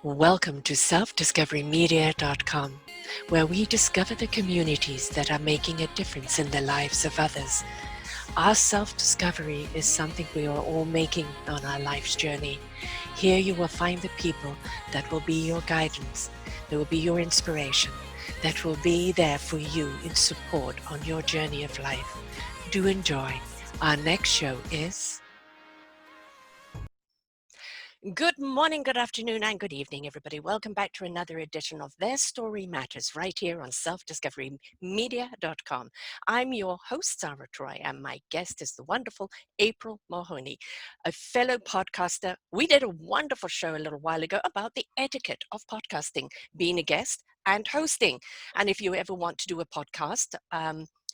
Welcome to selfdiscoverymedia.com, where we discover the communities that are making a difference in the lives of others. Our self-discovery is something we are all making on our life's journey. Here you will find the people that will be your guidance, that will be your inspiration, that will be there for you in support on your journey of life. Do enjoy. Our next show is... Good morning, good afternoon, and good evening, everybody. Welcome back to another edition of Their Story Matters right here on selfdiscoverymedia.com. I'm your host, Sarah Troy, and my guest is the wonderful April Mahoney, a fellow podcaster. We did a wonderful show a little while ago about the etiquette of podcasting, being a guest and hosting. And if you ever want to do a podcast,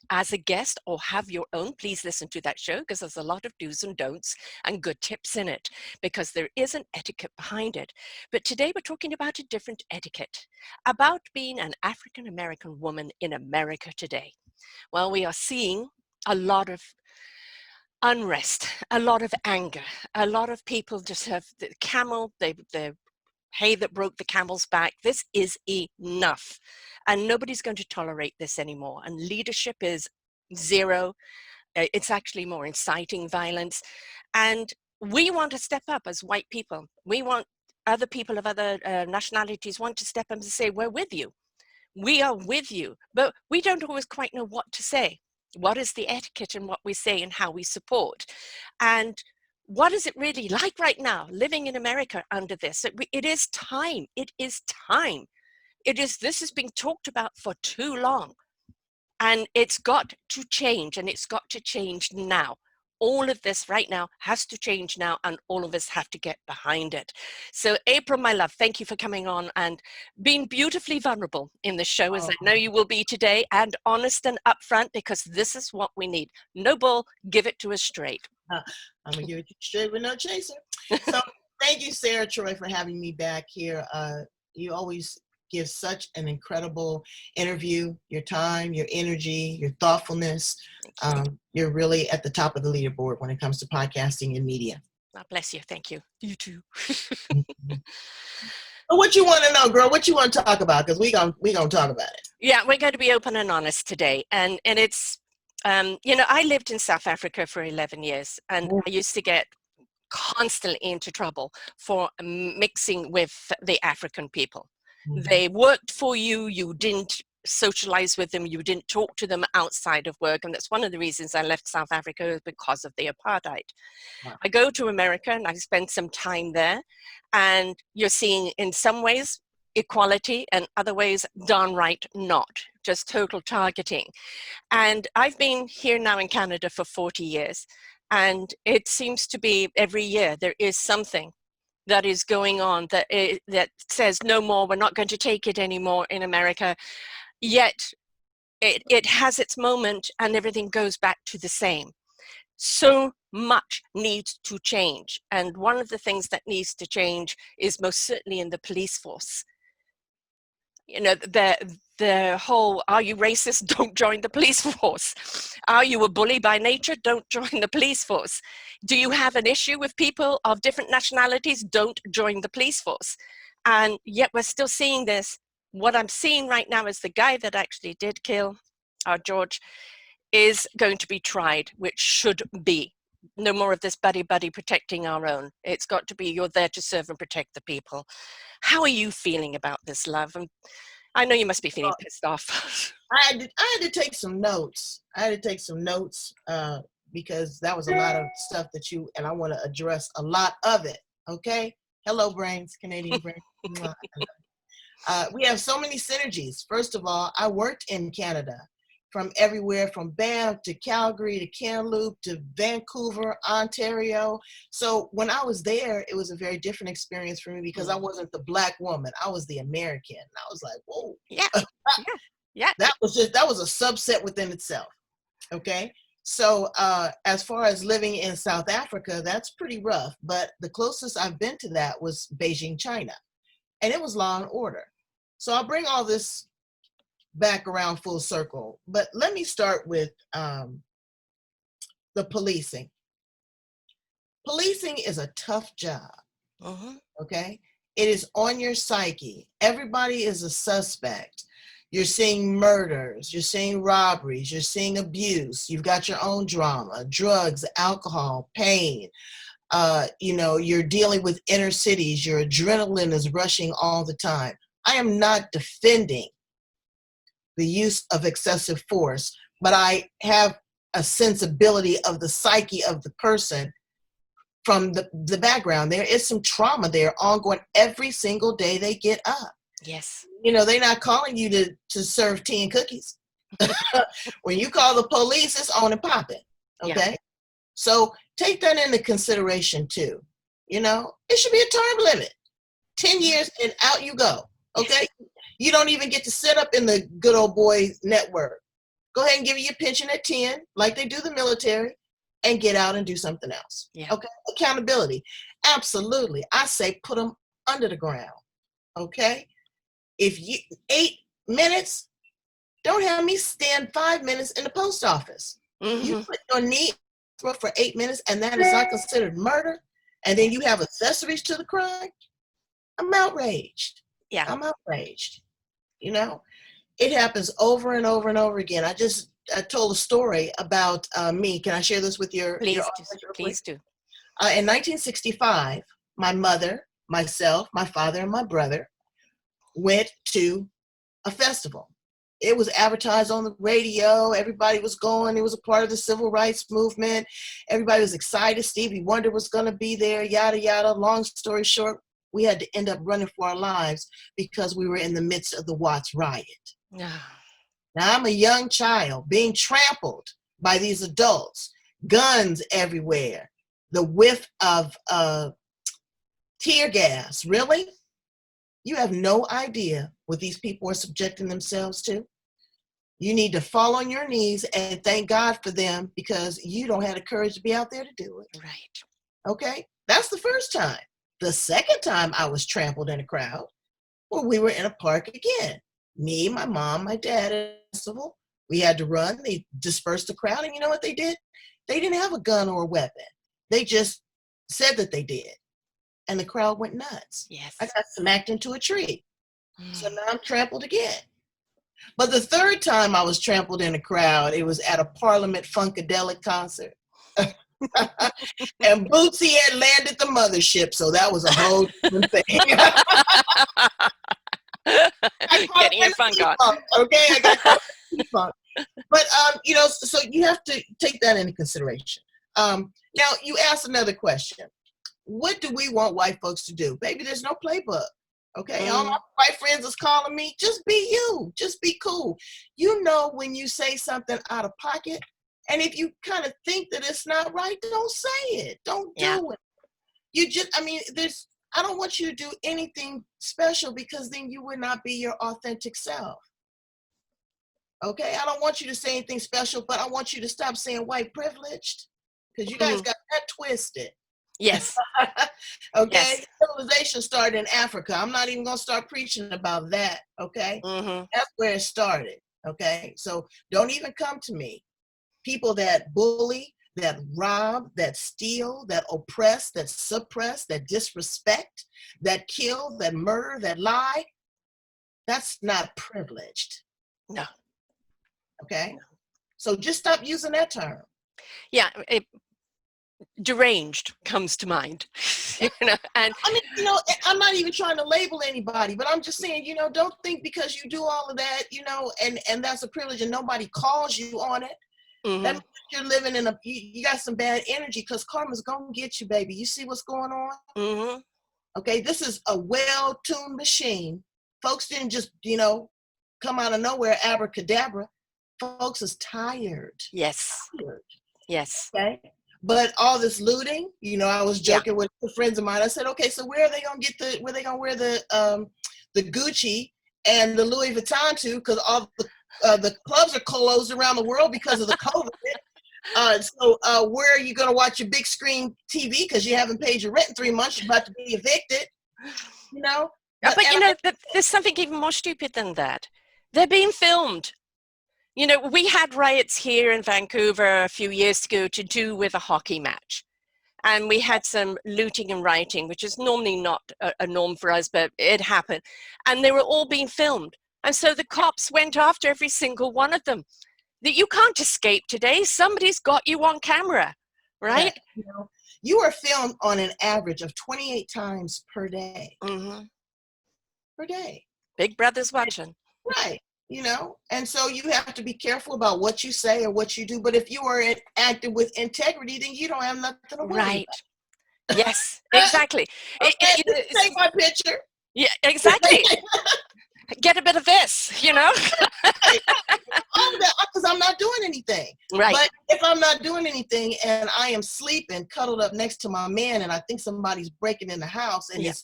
as a guest or have your own, please listen to that show because there's a lot of do's and don'ts and good tips in it because there is an etiquette behind it. But today we're talking about a different etiquette, about being an African-American woman in America today. Well, we are seeing a lot of unrest, a lot of anger, a lot of people just have the hay that broke the camel's back. This is enough. And nobody's going to tolerate this anymore. And leadership is zero. It's actually more inciting violence. And we want to step up as white people. We want other people of other nationalities want to step up and say, we're with you. We are with you. But we don't always quite know what to say. What is the etiquette in what we say and how we support? And what is it really like right now, living in America under this? It is time. It is time. This has been talked about for too long. And it's got to change, and it's got to change now. All of this right now has to change now, and all of us have to get behind it. So April, my love, thank you for coming on and being beautifully vulnerable in the show, as I know you will be today, and honest and upfront, because this is what we need. No bull, give it to us straight. I'm going to give it to you straight with no chaser. So thank you, Sarah Troy, for having me back here. You always give such an incredible interview, your time, your energy, your thoughtfulness. You're really at the top of the leaderboard when it comes to podcasting and media. God bless you. Thank you. You too. Well, what you want to know, girl? What you want to talk about? Because we gonna talk about it. Yeah, we're going to be open and honest today. And it's, I lived in South Africa for 11 years, and I used to get constantly into trouble for mixing with the African people. They worked for you, you didn't socialize with them, you didn't talk to them outside of work. And that's one of the reasons I left South Africa, because of the apartheid. Wow. I go to America and I spent some time there, and you're seeing in some ways equality and other ways downright not, just total targeting. And I've been here now in Canada for 40 years, and it seems to be every year there is something that is going on that says no more, we're not going to take it anymore in America. Yet it has its moment and everything goes back to the same. So much needs to change. And one of the things that needs to change is most certainly in the police force. You know, the whole, are you racist? Don't join the police force. Are you a bully by nature? Don't join the police force. Do you have an issue with people of different nationalities? Don't join the police force. And yet we're still seeing this. What I'm seeing right now is the guy that actually did kill our George is going to be tried, which should be. No more of this buddy protecting our own. It's got to be, you're there to serve and protect the people. How are you feeling about this, love? And I know you must be feeling pissed off. I had to take some notes. Because that was a lot of stuff that and I want to address a lot of it. Okay. Hello, brains, Canadian brains. We have so many synergies. First of all, I worked in Canada, from everywhere from Banff to Calgary to Kamloops to Vancouver, Ontario. So when I was there, it was a very different experience for me because I wasn't the Black woman. I was the American. And I was like, whoa. Yeah. That was a subset within itself. Okay. So as far as living in South Africa, that's pretty rough. But the closest I've been to that was Beijing, China. And it was law and order. So I'll bring all this back around full circle. But let me start with the policing. Policing is a tough job. Okay? It is on your psyche. Everybody is a suspect. You're seeing murders, you're seeing robberies, you're seeing abuse. You've got your own drama, drugs, alcohol, pain. You're dealing with inner cities. Your adrenaline is rushing all the time. I am not defending the use of excessive force, but I have a sensibility of the psyche of the person from the background. There is some trauma there ongoing every single day they get up. Yes. They're not calling you to serve tea and cookies. When you call the police, it's on and popping. Okay. Yeah. So take that into consideration too. It should be a term limit. 10 years and out you go. Okay. You don't even get to sit up in the good old boy network. Go ahead and give you your pension at 10, like they do the military, and get out and do something else. Yeah. Okay. Accountability. Absolutely. I say put them under the ground. Okay. If 8 minutes, don't have me stand 5 minutes in the post office. Mm-hmm. You put your knee for 8 minutes, and that is not considered murder. And then you have accessories to the crime. I'm outraged. Yeah. I'm outraged. It happens over and over and over again. I told a story about me. Can I share this with your audience? Please do. In 1965, my mother, myself, my father, and my brother went to a festival. It was advertised on the radio. Everybody was going. It was a part of the civil rights movement. Everybody was excited. Stevie Wonder was going to be there, yada, yada. Long story short, we had to end up running for our lives because we were in the midst of the Watts riot. Now, I'm a young child being trampled by these adults, guns everywhere, the whiff of tear gas. Really? You have no idea what these people are subjecting themselves to. You need to fall on your knees and thank God for them because you don't have the courage to be out there to do it. Right. Okay? That's the first time. The second time I was trampled in a crowd, well, we were in a park again. Me, my mom, my dad at a festival. We had to run. They dispersed the crowd. And you know what they did? They didn't have a gun or a weapon. They just said that they did. And the crowd went nuts. Yes. I got smacked into a tree. So now I'm trampled again. But the third time I was trampled in a crowd, it was at a Parliament Funkadelic concert. And Bootsy had landed the mothership, so that was a whole different thing. Getting your funk on. Okay, I got funk. But so you have to take that into consideration. Now you asked another question. What do we want white folks to do? Baby, there's no playbook. Okay, all my white friends is calling me. Just be you. Just be cool. When you say something out of pocket, and if you kind of think that it's not right, don't say it. Don't do it. I don't want you to do anything special because then you would not be your authentic self. Okay, I don't want you to say anything special, but I want you to stop saying white privileged because you guys got that twisted. Yes. Okay. Yes. Civilization started in Africa. I'm not even going to start preaching about that. Okay. Mm-hmm. That's where it started. Okay. So don't even come to me. People that bully, that rob, that steal, that oppress, that suppress, that disrespect, that kill, that murder, that lie. That's not privileged. No. Okay. No. So just stop using that term. Yeah. Deranged comes to mind. And I'm not even trying to label anybody, but I'm just saying, don't think because you do all of that, and that's a privilege and nobody calls you on it. Mm-hmm. That means you're living in you got some bad energy because karma's gonna get you, baby. You see what's going on? Mm-hmm. Okay, this is a well-tuned machine. Folks didn't just, come out of nowhere, abracadabra. Folks is tired. Yes. Tired. Yes. Okay. But all this looting, I was joking with friends of mine. I said, okay, so where are they gonna wear the Gucci and the Louis Vuitton to? Because all the clubs are closed around the world because of the COVID. So where are you gonna watch your big screen TV? Because you haven't paid your rent in 3 months. You're about to be evicted. But there's something even more stupid than that. They're being filmed. We had riots here in Vancouver a few years ago to do with a hockey match. and we had some looting and rioting, which is normally not a norm for us, but it happened. And they were all being filmed. And so the cops went after every single one of them. That you can't escape today. Somebody's got you on camera, right? You know, you are filmed on an average of 28 times per day. Mm-hmm. Per day. Big Brother's watching. Right. You know, and so you have to be careful about what you say or what you do. But if you are acting with integrity, then you don't have nothing to worry Right. about. Yes, exactly. Okay, take my picture. Yeah, exactly. Get a bit of this, you know? Because I'm not doing anything. Right. But if I'm not doing anything and I am sleeping, cuddled up next to my man, and I think somebody's breaking in the house, and it's,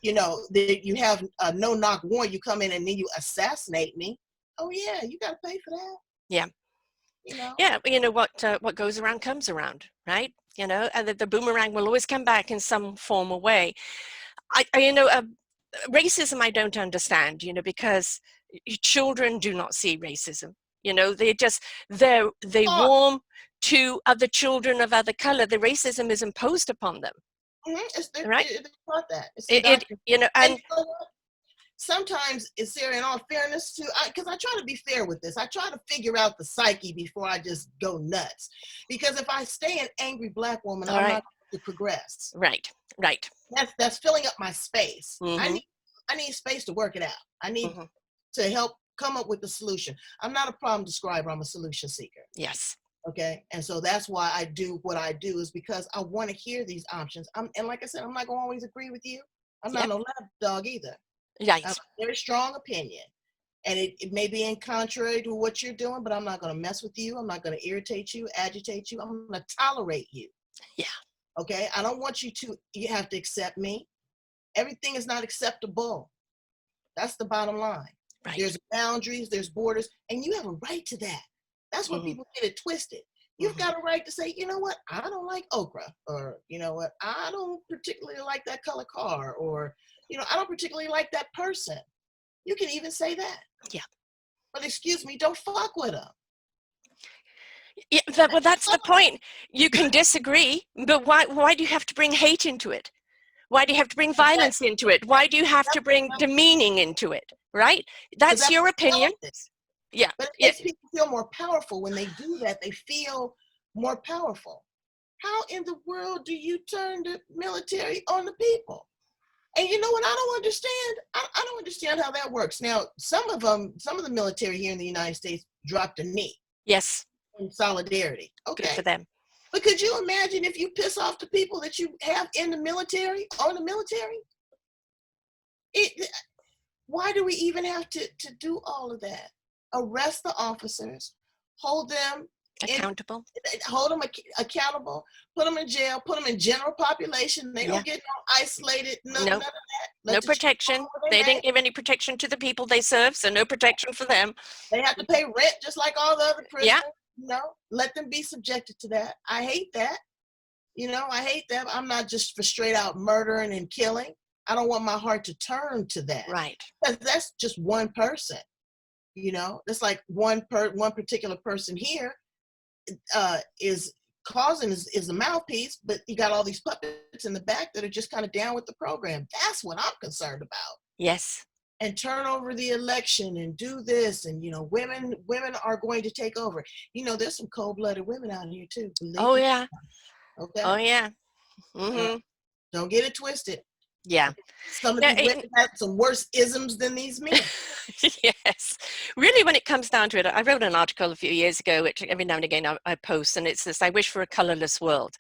you know, you have a no-knock warrant, you come in and then you assassinate me. Oh yeah, you got to pay for that. Yeah. You know. Yeah, you know what goes around comes around, right? You know, and the boomerang will always come back in some form or way. You know, racism I don't understand, you know, because children do not see racism. You know, they warm to other children of other color. The racism is imposed upon them. Right? They taught that. You know, and you know what? Sometimes, it's there, in all fairness, too, because I try to be fair with this. I try to figure out the psyche before I just go nuts. Because if I stay an angry Black woman, I'm not going to progress. Right, right. That's filling up my space. Mm-hmm. I need space to work it out. I need to help come up with the solution. I'm not a problem describer. I'm a solution seeker. Yes. Okay. And so that's why I do what I do, is because I want to hear these options. And like I said, I'm not going to always agree with you. I'm not no lapdog either. Right. I have a very strong opinion. And it may be in contrary to what you're doing, but I'm not going to mess with you. I'm not going to irritate you, agitate you. I'm going to tolerate you. Yeah. Okay. I don't want you have to accept me. Everything is not acceptable. That's the bottom line. Right. There's boundaries, there's borders, and you have a right to that. That's where people get it twisted. You've got a right to say, you know what, I don't like okra, or you know what, I don't particularly like that color car, or you know, I don't particularly like that person. You can even say that. Yeah. But excuse me, don't fuck with them. Yeah, well, that's the point. You can disagree, but why do you have to bring hate into it? Why do you have to bring violence into it? Why do you have to bring demeaning into it? Right? That's your opinion. Yeah. But it makes people feel more powerful when they do that. They feel more powerful. How in the world do you turn the military on the people? And you know what? I don't understand. I don't understand how that works. Now, some of the military here in the United States dropped a knee. Yes. In solidarity. Okay. Good for them. But could you imagine if you piss off the people that you have in the military, on the military? Why do we even have to do all of that? Arrest the officers, hold them accountable, accountable, put them in jail, put them in general population. They don't get no isolated, none of that. No protection. They didn't give any protection to the people they serve, so no protection for them. They have to pay rent just like all the other prisoners. Yeah. You know, let them be subjected to that. I hate that. You know, I hate that. I'm not just for straight out murdering and killing. I don't want my heart to turn to that. Right. Because that's just one person. You know, it's like one particular person here is causing is a mouthpiece, but you got all these puppets in the back that are just kind of down with the program. That's what I'm concerned about. Yes. And turn over the election and do this, and you know, women are going to take over. You know, there's some cold-blooded women out here too. Oh yeah. Okay. Oh yeah. Mm-hmm. Don't get it twisted. Yeah. Some of these women have some worse isms than these men. Yes. Really, when it comes down to it, I wrote an article a few years ago, which every now and again I post, and it's this: I wish for a colorless world.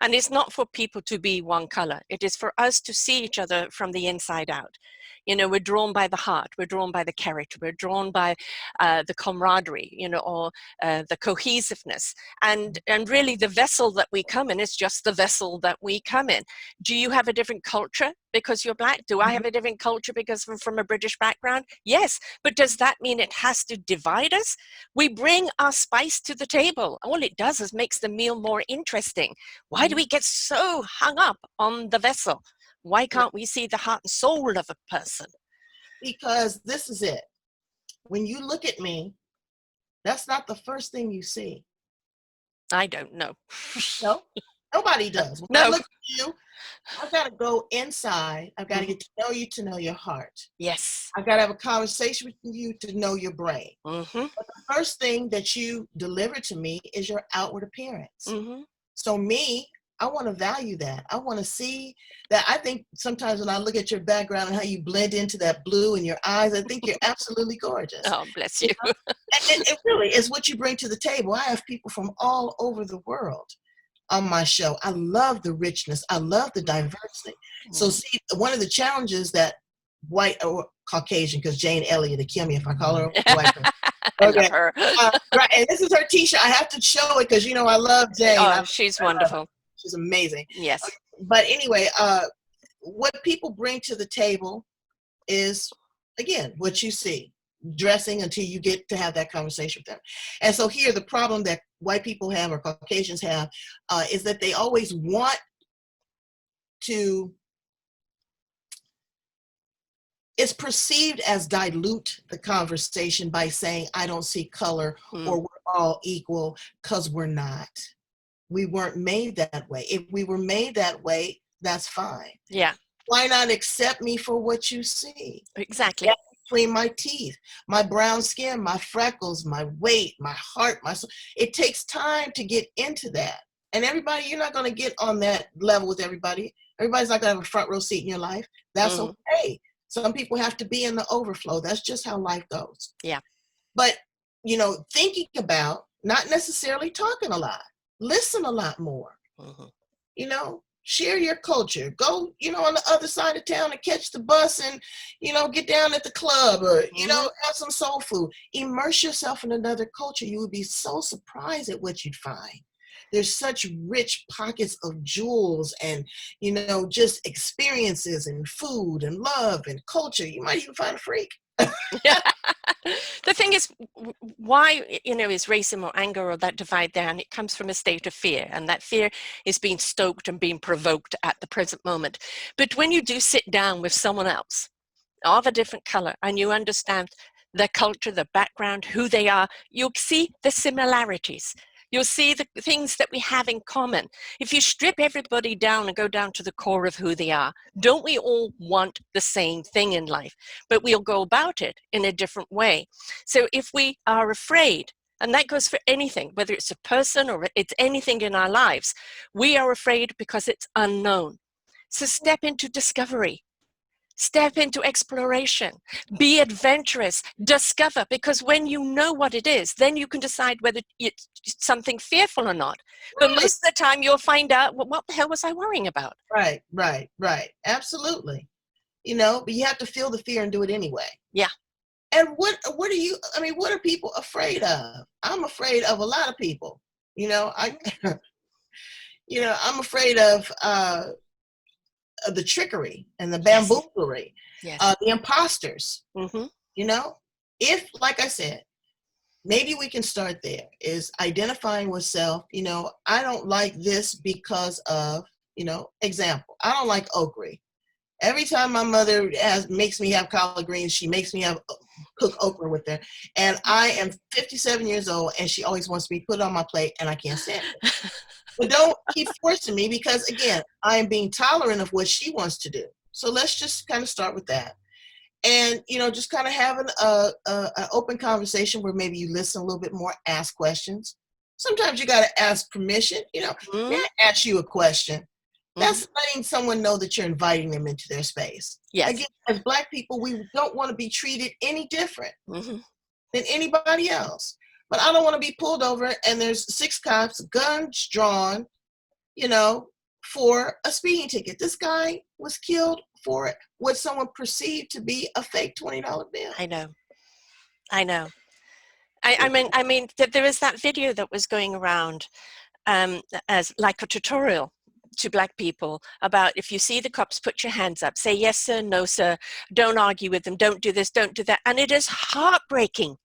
And it's not for people to be one color. It is for us to see each other from the inside out. You know, we're drawn by the heart, we're drawn by the character, we're drawn by the camaraderie, you know, or the cohesiveness. And really the vessel that we come in is just the vessel that we come in. Do you have a different culture because you're Black? Do I have a different culture because I'm from a British background? Yes, but does that mean it has to divide us? We bring our spice to the table. All it does is makes the meal more interesting. Why do we get so hung up on the vessel? Why can't we see the heart and soul of a person? Because this is it. When you look at me, that's not the first thing you see. I don't know. No, Nobody does. When I No. look at you, I've got to go inside. I've got to Mhm. get to know you to know your heart. Yes. I've got to have a conversation with you to know your brain. Mm-hmm. But the first thing that you deliver to me is your outward appearance. Mm-hmm. So me, I want to value that. I want to see that. I think sometimes when I look at your background and how you blend into that blue in your eyes, I think you're absolutely gorgeous. Oh, bless You you. know? And it really is what you bring to the table. I have people from all over the world on my show. I love the richness. I love the diversity. So Mm. see, one of the challenges that white or Caucasian, because Jane Elliott will kill me if I call her a white person. I love Okay. her. Right. And this is her t-shirt. I have to show it because, you know, I love Jane. Oh, she's I love her. wonderful. She's amazing. Yes. But anyway, what people bring to the table is, again, what you see, dressing until you get to have that conversation with them. And so here, the problem that white people have or Caucasians have is that they always want to, it's perceived as dilute the conversation by saying, I don't see color or we're all equal, because we're not. We weren't made that way. If we were made that way, that's fine. Yeah. Why not accept me for what you see? Exactly. Yeah, between my teeth, my brown skin, my freckles, my weight, my heart, my soul. It takes time to get into that. And everybody, you're not going to get on that level with everybody. Everybody's not going to have a front row seat in your life. That's okay. Some people have to be in the overflow. That's just how life goes. Yeah. But, you know, thinking about, not necessarily talking a lot, listen a lot more. You know, share your culture. Go, you know, on the other side of town and catch the bus and, you know, get down at the club or, you know, have some soul food. Immerse yourself in another culture. You would be so surprised at what you'd find. There's such rich pockets of jewels and, you know, just experiences and food and love and culture. You might even find a freak. The thing is, why, you know, is racism or anger or that divide there? And it comes from a state of fear, and that fear is being stoked and being provoked at the present moment. But when you do sit down with someone else of a different color and you understand their culture, their background, who they are, you'll see the similarities. You'll see the things that we have in common. If you strip everybody down and go down to the core of who they are, don't we all want the same thing in life? But we'll go about it in a different way. So if we are afraid, and that goes for anything, whether it's a person or it's anything in our lives, we are afraid because it's unknown. So step into discovery. Step into exploration, be adventurous, discover, because when you know what it is, then you can decide whether it's something fearful or not. But most of the time you'll find out, well, what the hell was I worrying about? Right. Absolutely. You know, but you have to feel the fear and do it anyway. Yeah. And what are you, I mean, what are people afraid of? I'm afraid of a lot of people. You know, you know, I'm afraid of the trickery and the bamboozlery, the imposters. You know, if, like I said, maybe we can start there, is identifying with self. You know, I don't like this because of, you know, example, I don't like okra. Every time my mother makes me have collard greens, she makes me have cook okra with her. And I am 57 years old and she always wants me to put it on my plate and I can't stand it. But don't keep forcing me, because again, I am being tolerant of what she wants to do. So let's just kind of start with that. And, you know, just kind of having an open conversation where maybe you listen a little bit more, ask questions. Sometimes you got to ask permission. You know, may I ask you a question? That's letting someone know that you're inviting them into their space. Yes. Again, as Black people, we don't want to be treated any different than anybody else. But I don't want to be pulled over and there's 6 cops, guns drawn, you know, for a speeding ticket. This guy was killed for what someone perceived to be a fake $20 bill. I know. I mean, there is that video that was going around as like a tutorial to Black people about, if you see the cops, put your hands up, say yes sir, no sir, don't argue with them, don't do this, don't do that. And it is heartbreaking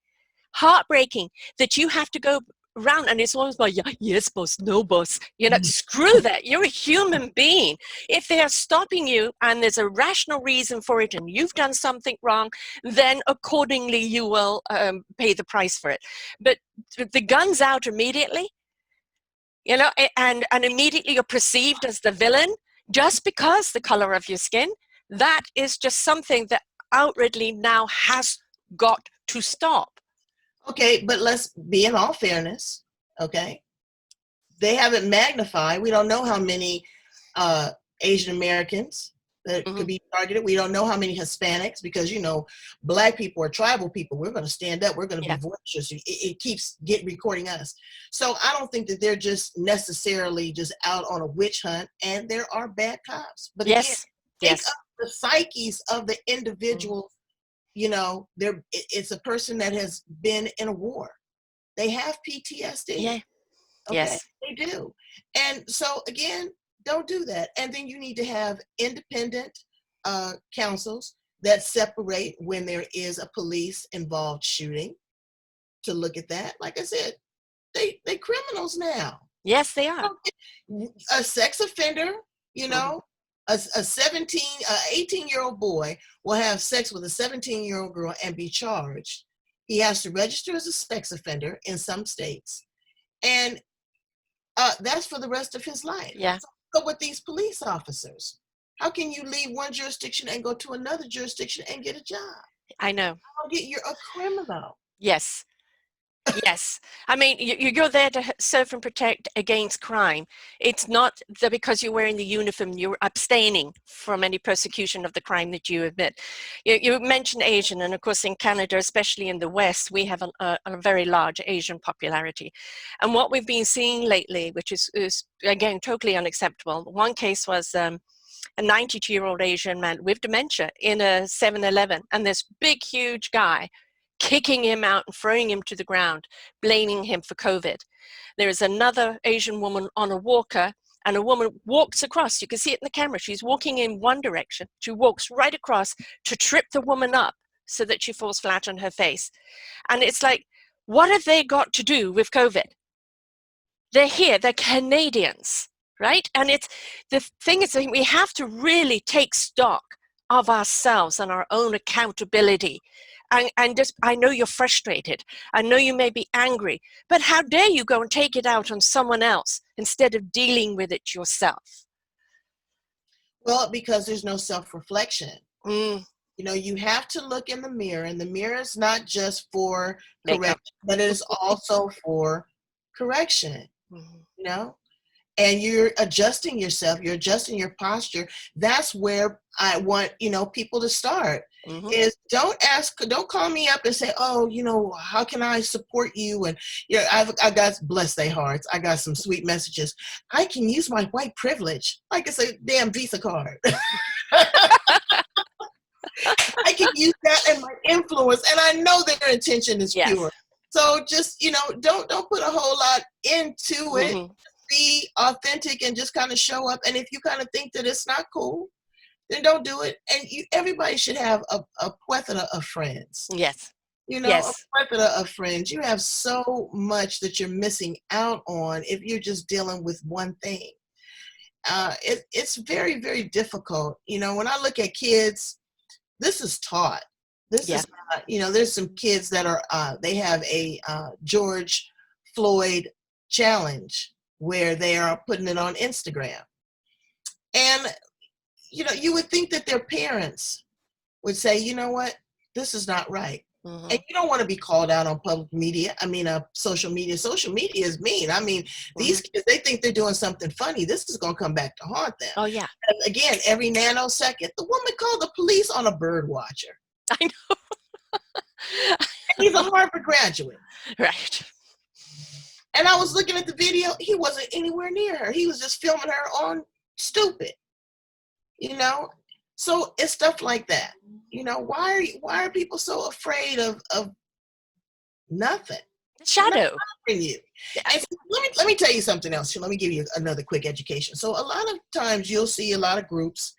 that you have to go around and it's always like, yeah, yes boss, no boss, you know, screw that. You're a human being. If they are stopping you and there's a rational reason for it and you've done something wrong, then accordingly you will pay the price for it. But the guns out immediately, you know, and immediately you're perceived as the villain just because the color of your skin. That is just something that outwardly now has got to stop. Okay, but let's be in all fairness, okay? They haven't magnified. We don't know how many Asian Americans that could be targeted. We don't know how many Hispanics, because, you know, Black people or tribal people, we're going to stand up. We're going to be voiceless. It keeps recording us. So I don't think that they're just necessarily just out on a witch hunt, and there are bad cops. But again, think of the psyches of the individual. You know, it's a person that has been in a war. They have PTSD. Yeah. Okay, Yes. they do. And so again, don't do that. And then you need to have independent counsels that separate when there is a police involved shooting, to look at that. Like I said, they criminals now. Yes, they are. A sex offender, you know, a 18-year-old boy will have sex with a 17-year-old girl and be charged. He has to register as a sex offender in some states. And that's for the rest of his life. Yeah. So with these police officers, how can you leave one jurisdiction and go to another jurisdiction and get a job? I know. You're a criminal. Yes. Yes. I mean, you're there to serve and protect against crime. It's not that because you're wearing the uniform, you're abstaining from any persecution of the crime that you admit. You mentioned Asian, and of course in Canada, especially in the West, we have a very large Asian popularity. And what we've been seeing lately, which is again, totally unacceptable. One case was a 92-year-old Asian man with dementia in a 7-Eleven, and this big, huge guy kicking him out and throwing him to the ground, blaming him for COVID. There is another Asian woman on a walker, and a woman walks across. You can see it in the camera. She's walking in one direction. She walks right across to trip the woman up so that she falls flat on her face. And it's like, what have they got to do with COVID? They're here, they're Canadians, right? And it's the thing is that we have to really take stock of ourselves and our own accountability. And just, I know you're frustrated. I know you may be angry, but how dare you go and take it out on someone else instead of dealing with it yourself? Well, because there's no self-reflection. You know, you have to look in the mirror, and the mirror is not just for correction, but it is also for correction, you know? And you're adjusting yourself, you're adjusting your posture. That's where I want, you know, people to start. Is don't call me up and say, oh, you know, how can I support you? And yeah, I got, bless their hearts, I got some sweet messages. I can use my white privilege like it's a damn Visa card. I can use that and my influence, and I know their intention is pure. So just, you know, don't put a whole lot into it. Be authentic and just kind of show up. And if you kind of think that it's not cool, then don't do it. And everybody should have a plethora of friends. Yes. You know, a plethora of friends. You have so much that you're missing out on if you're just dealing with one thing. It's very, very difficult. You know, when I look at kids, this is taught. This is not, you know, there's some kids that are, they have a George Floyd challenge where they are putting it on Instagram. And, you know, you would think that their parents would say, you know what, this is not right. And you don't want to be called out on public media. I mean, social media. Social media is mean. I mean, these kids, they think they're doing something funny. This is going to come back to haunt them. Oh, yeah. And again, every nanosecond, the woman called the police on a bird watcher. I know. He's a Harvard graduate. Right. And I was looking at the video. He wasn't anywhere near her. He was just filming her on stupid, you know? So it's stuff like that. You know, why are people so afraid of nothing? Shadow. You. And so let me tell you something else. Let me give you another quick education. So a lot of times you'll see a lot of groups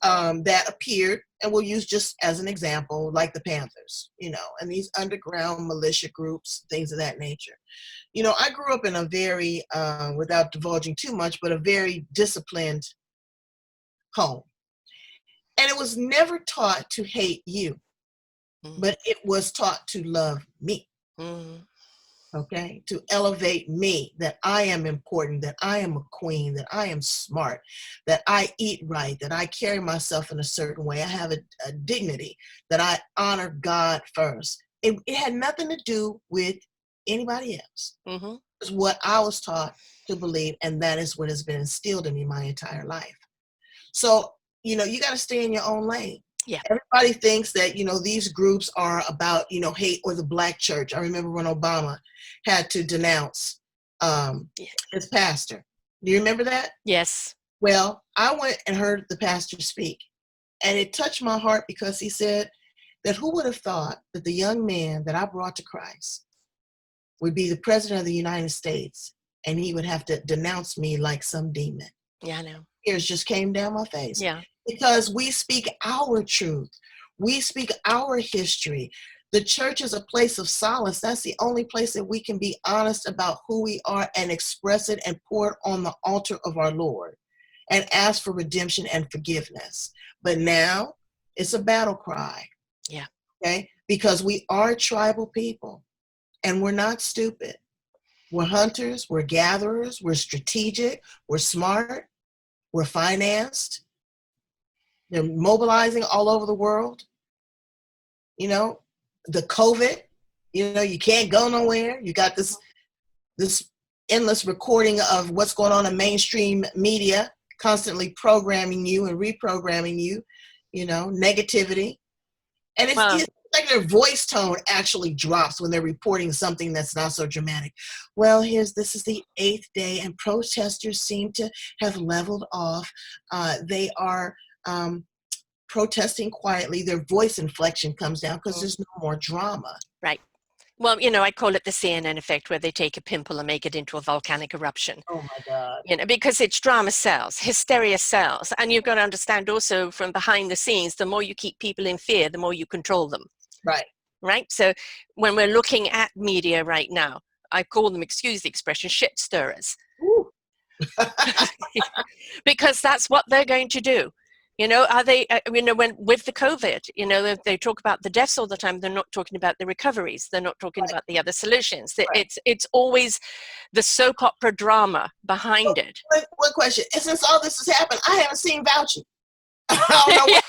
that appeared, and we'll use just as an example, like the Panthers, you know, and these underground militia groups, things of that nature. You know, I grew up in a very, without divulging too much, but a very disciplined home. And it was never taught to hate you, but it was taught to love me. okay, to elevate me, that I am important, that I am a queen, that I am smart, that I eat right, that I carry myself in a certain way, I have a dignity, that I honor God first. It had nothing to do with anybody else. Mm-hmm. It's what I was taught to believe, and that is what has been instilled in me my entire life. So, you got to stay in your own lane. Yeah. Everybody thinks that, these groups are about, hate, or the black church. I remember when Obama had to denounce his pastor. Do you remember that? Yes. Well, I went and heard the pastor speak, and it touched my heart because he said that who would have thought that the young man that I brought to Christ would be the president of the United States, and he would have to denounce me like some demon. Yeah, I know. Tears just came down my face. Yeah. Because we speak our truth. We speak our history. The church is a place of solace. That's the only place that we can be honest about who we are and express it and pour it on the altar of our Lord and ask for redemption and forgiveness. But now it's a battle cry. Yeah. Okay? Because we are tribal people and we're not stupid. We're hunters, we're gatherers, we're strategic, we're smart, we're financed. They're mobilizing all over the world. The COVID, you can't go nowhere. You got this endless recording of what's going on in mainstream media, constantly programming you and reprogramming you, negativity. And it's like their voice tone actually drops when they're reporting something that's not so dramatic. Well, this is the 8th day and protesters seem to have leveled off. They are protesting quietly. Their voice inflection comes down because there's no more drama. Right. Well, I call it the CNN effect, where they take a pimple and make it into a volcanic eruption. Oh my God. Because it's drama sells, hysteria sells. And you've got to understand also from behind the scenes, the more you keep people in fear, the more you control them. Right. Right. So when we're looking at media right now, I call them, excuse the expression, shit stirrers. Because that's what they're going to do. Are they, when with the COVID, they talk about the deaths all the time. They're not talking about the recoveries. They're not talking about the other solutions. Right. It's always the soap opera drama behind it. One question. And since all this has happened, I haven't seen Fauci.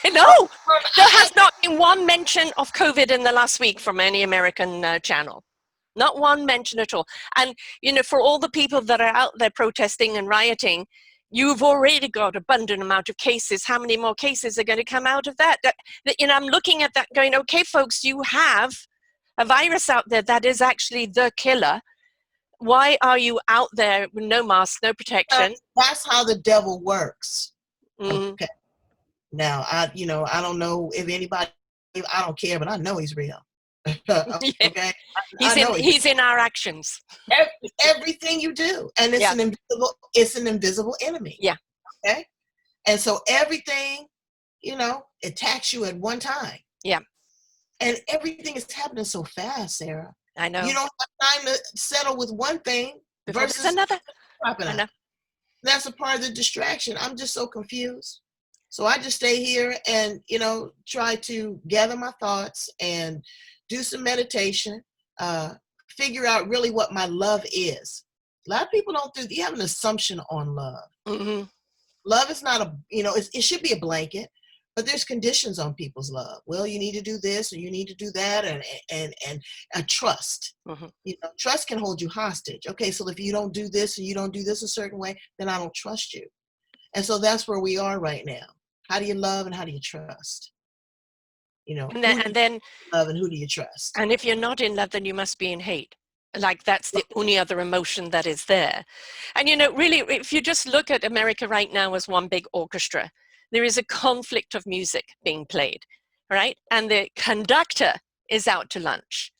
No, there has not been one mention of COVID in the last week from any American channel. Not one mention at all. And, for all the people that are out there protesting and rioting, you've already got abundant amount of cases. How many more cases are going to come out of that? I'm looking at that going, okay, folks, you have a virus out there that is actually the killer. Why are you out there with no mask, no protection? That's how the devil works. Mm. Okay. Now, I don't know if anybody, I don't care, but I know he's real. Okay. He's in our actions. Everything you do. And it's an invisible enemy. Yeah. Okay. And so everything, attacks you at one time. Yeah. And everything is happening so fast, Sarah. I know. You don't have time to settle with one thing versus another. I know. That's a part of the distraction. I'm just so confused. So I just stay here and, try to gather my thoughts and do some meditation, figure out really what my love is. A lot of people you have an assumption on love. Mm-hmm. Love is not it should be a blanket, but there's conditions on people's love. Well, you need to do this or you need to do that, and a trust. Mm-hmm. Trust can hold you hostage. Okay, so if you don't do this or you don't do this a certain way, then I don't trust you. And so that's where we are right now. How do you love and how do you trust? And then love and who do you trust? And if you're not in love, then you must be in hate. Like that's the only other emotion that is there. And really, if you just look at America right now as one big orchestra, there is a conflict of music being played, right? And the conductor is out to lunch.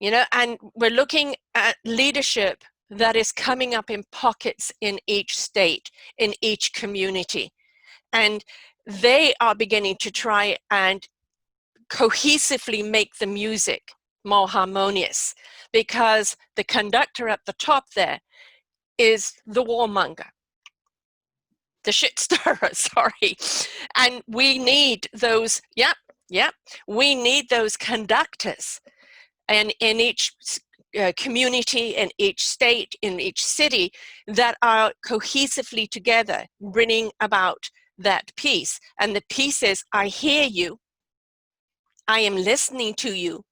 And we're looking at leadership that is coming up in pockets in each state, in each community. And they are beginning to try and cohesively make the music more harmonious, because the conductor at the top there is the warmonger, the shit stirrer, sorry. And we need those, we need those conductors and in each community, in each state, in each city, that are cohesively together bringing about that peace. And the peace is, I hear you, I am listening to you,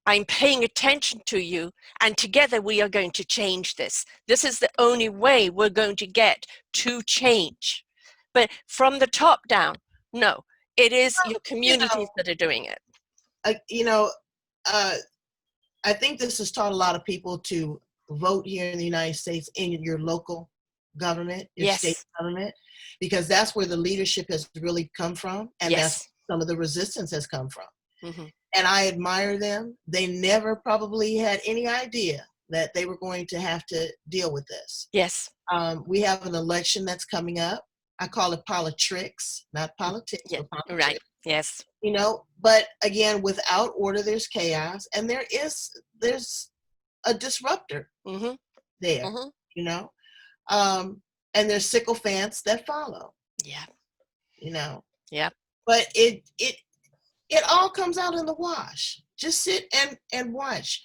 I'm paying attention to you, and together we are going to change this. This is the only way we're going to get to change. But from the top down, no, it is your communities that are doing it. You know, I think this has taught a lot of people to vote here in the United States in your local government, your state government, because that's where the leadership has really come from, and that's some of the resistance has come from. Mm-hmm. And I admire them. They never probably had any idea that they were going to have to deal with this. Yes. We have an election that's coming up. I call it politricks, not politics. Yeah, but right. Yes. You know, but again, without order, there's chaos, and there's a disruptor mm-hmm. there. Mm-hmm. You know, and there's sycophants that follow. Yeah. You know. Yeah. But it all comes out in the wash. Just sit and watch.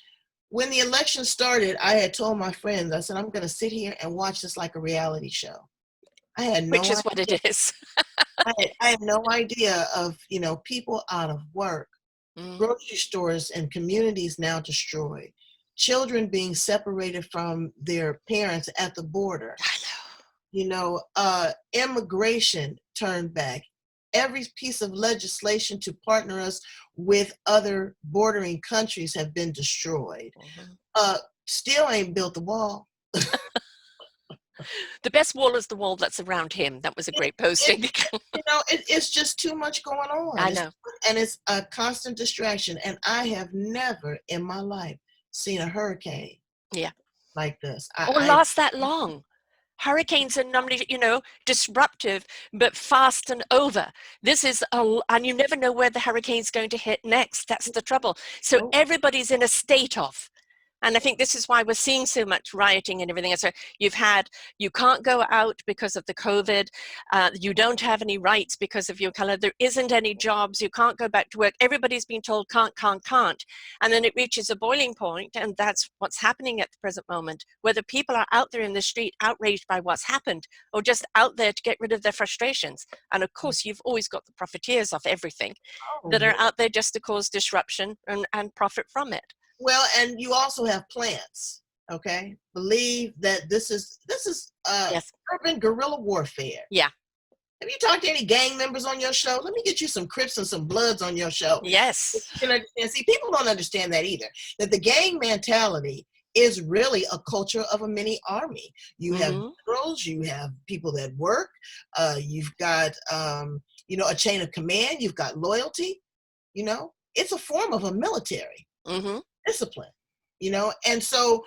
When the election started, I had told my friends, I said, I'm going to sit here and watch this like a reality show. I had no Which is what it is. I had no idea of, you know, people out of work, grocery stores and communities now destroyed, children being separated from their parents at the border. I know. You know, immigration turned back. Every piece of legislation to partner us with other bordering countries have been destroyed. Mm-hmm. Still ain't built the wall. The best wall is the wall that's around him. That was a great posting. You know, it's just too much going on. I know. And it's a constant distraction. And I have never in my life seen a hurricane like this. Or last that long. Hurricanes are normally, you know, disruptive, but fast and over. This is, and you never know where the hurricane's going to hit next. That's the trouble. So everybody's in a state of. And I think this is why we're seeing so much rioting and everything. So you can't go out because of the COVID. You don't have any rights because of your color. There isn't any jobs. You can't go back to work. Everybody's been told can't. And then it reaches a boiling point, and that's what's happening at the present moment, whether people are out there in the street outraged by what's happened or just out there to get rid of their frustrations. And of course, you've always got the profiteers of everything that are out there just to cause disruption and profit from it. Well, and you also have plants, okay? Believe that this is urban guerrilla warfare. Yeah. Have you talked to any gang members on your show? Let me get you some Crips and some Bloods on your show. Yes. You can understand. See, people don't understand that either. That the gang mentality is really a culture of a mini army. You have generals, you have people that work, you've got you know, a chain of command, you've got loyalty, you know. It's a form of a military. Mm-hmm. Discipline, you know, and so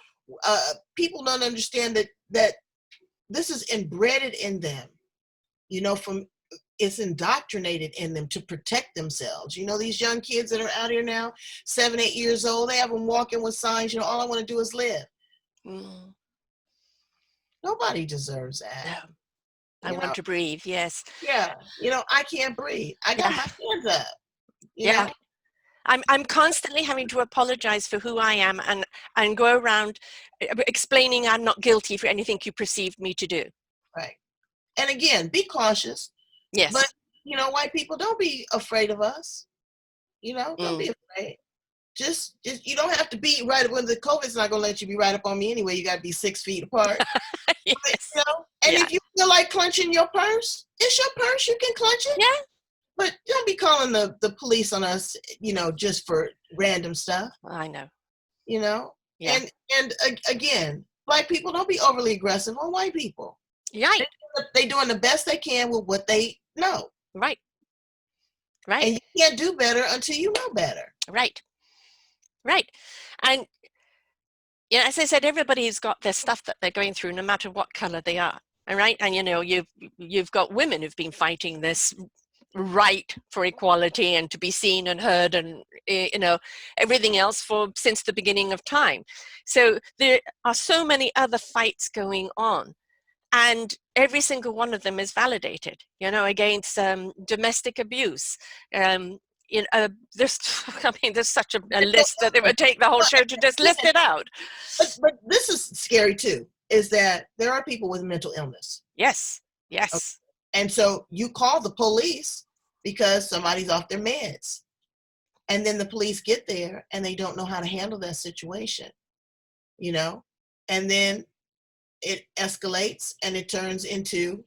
people don't understand that this is embedded in them, you know, it's indoctrinated in them to protect themselves. You know, these young kids that are out here now, 7, 8 years old, they have them walking with signs, you know, all I want to do is live. Nobody deserves that. No. I want to breathe, yes. Yeah, you know, I can't breathe. I got my hands up. You know? I'm constantly having to apologize for who I am and go around explaining I'm not guilty for anything you perceived me to do. Right. And again, be cautious. Yes. But, you know, white people, don't be afraid of us. You know, don't be afraid. Just you don't have to be right when the COVID's not going to let you be right up on me anyway. You got to be 6 feet apart. Yes. But, you know, and if you feel like clenching your purse, it's your purse. You can clench it. Yeah. But don't be calling the police on us, you know, just for random stuff. I know. You know? Yeah. And again, black people, don't be overly aggressive on white people. Right. They're doing the best they can with what they know. Right. Right. And you can't do better until you know better. Right. Right. And yeah, as I said, everybody's got their stuff that they're going through, no matter what color they are. All right. And you know, you've got women who've been fighting this right for equality and to be seen and heard and, you know, everything else since the beginning of time. So there are so many other fights going on, and every single one of them is validated, you know, against domestic abuse, you know, there's, I mean, there's such a list that it would take the whole show to just list it out. But this is scary too, is that there are people with mental illness. Yes, Okay? yes. And so you call the police because somebody's off their meds. And then the police get there and they don't know how to handle that situation, you know? And then it escalates and it turns into,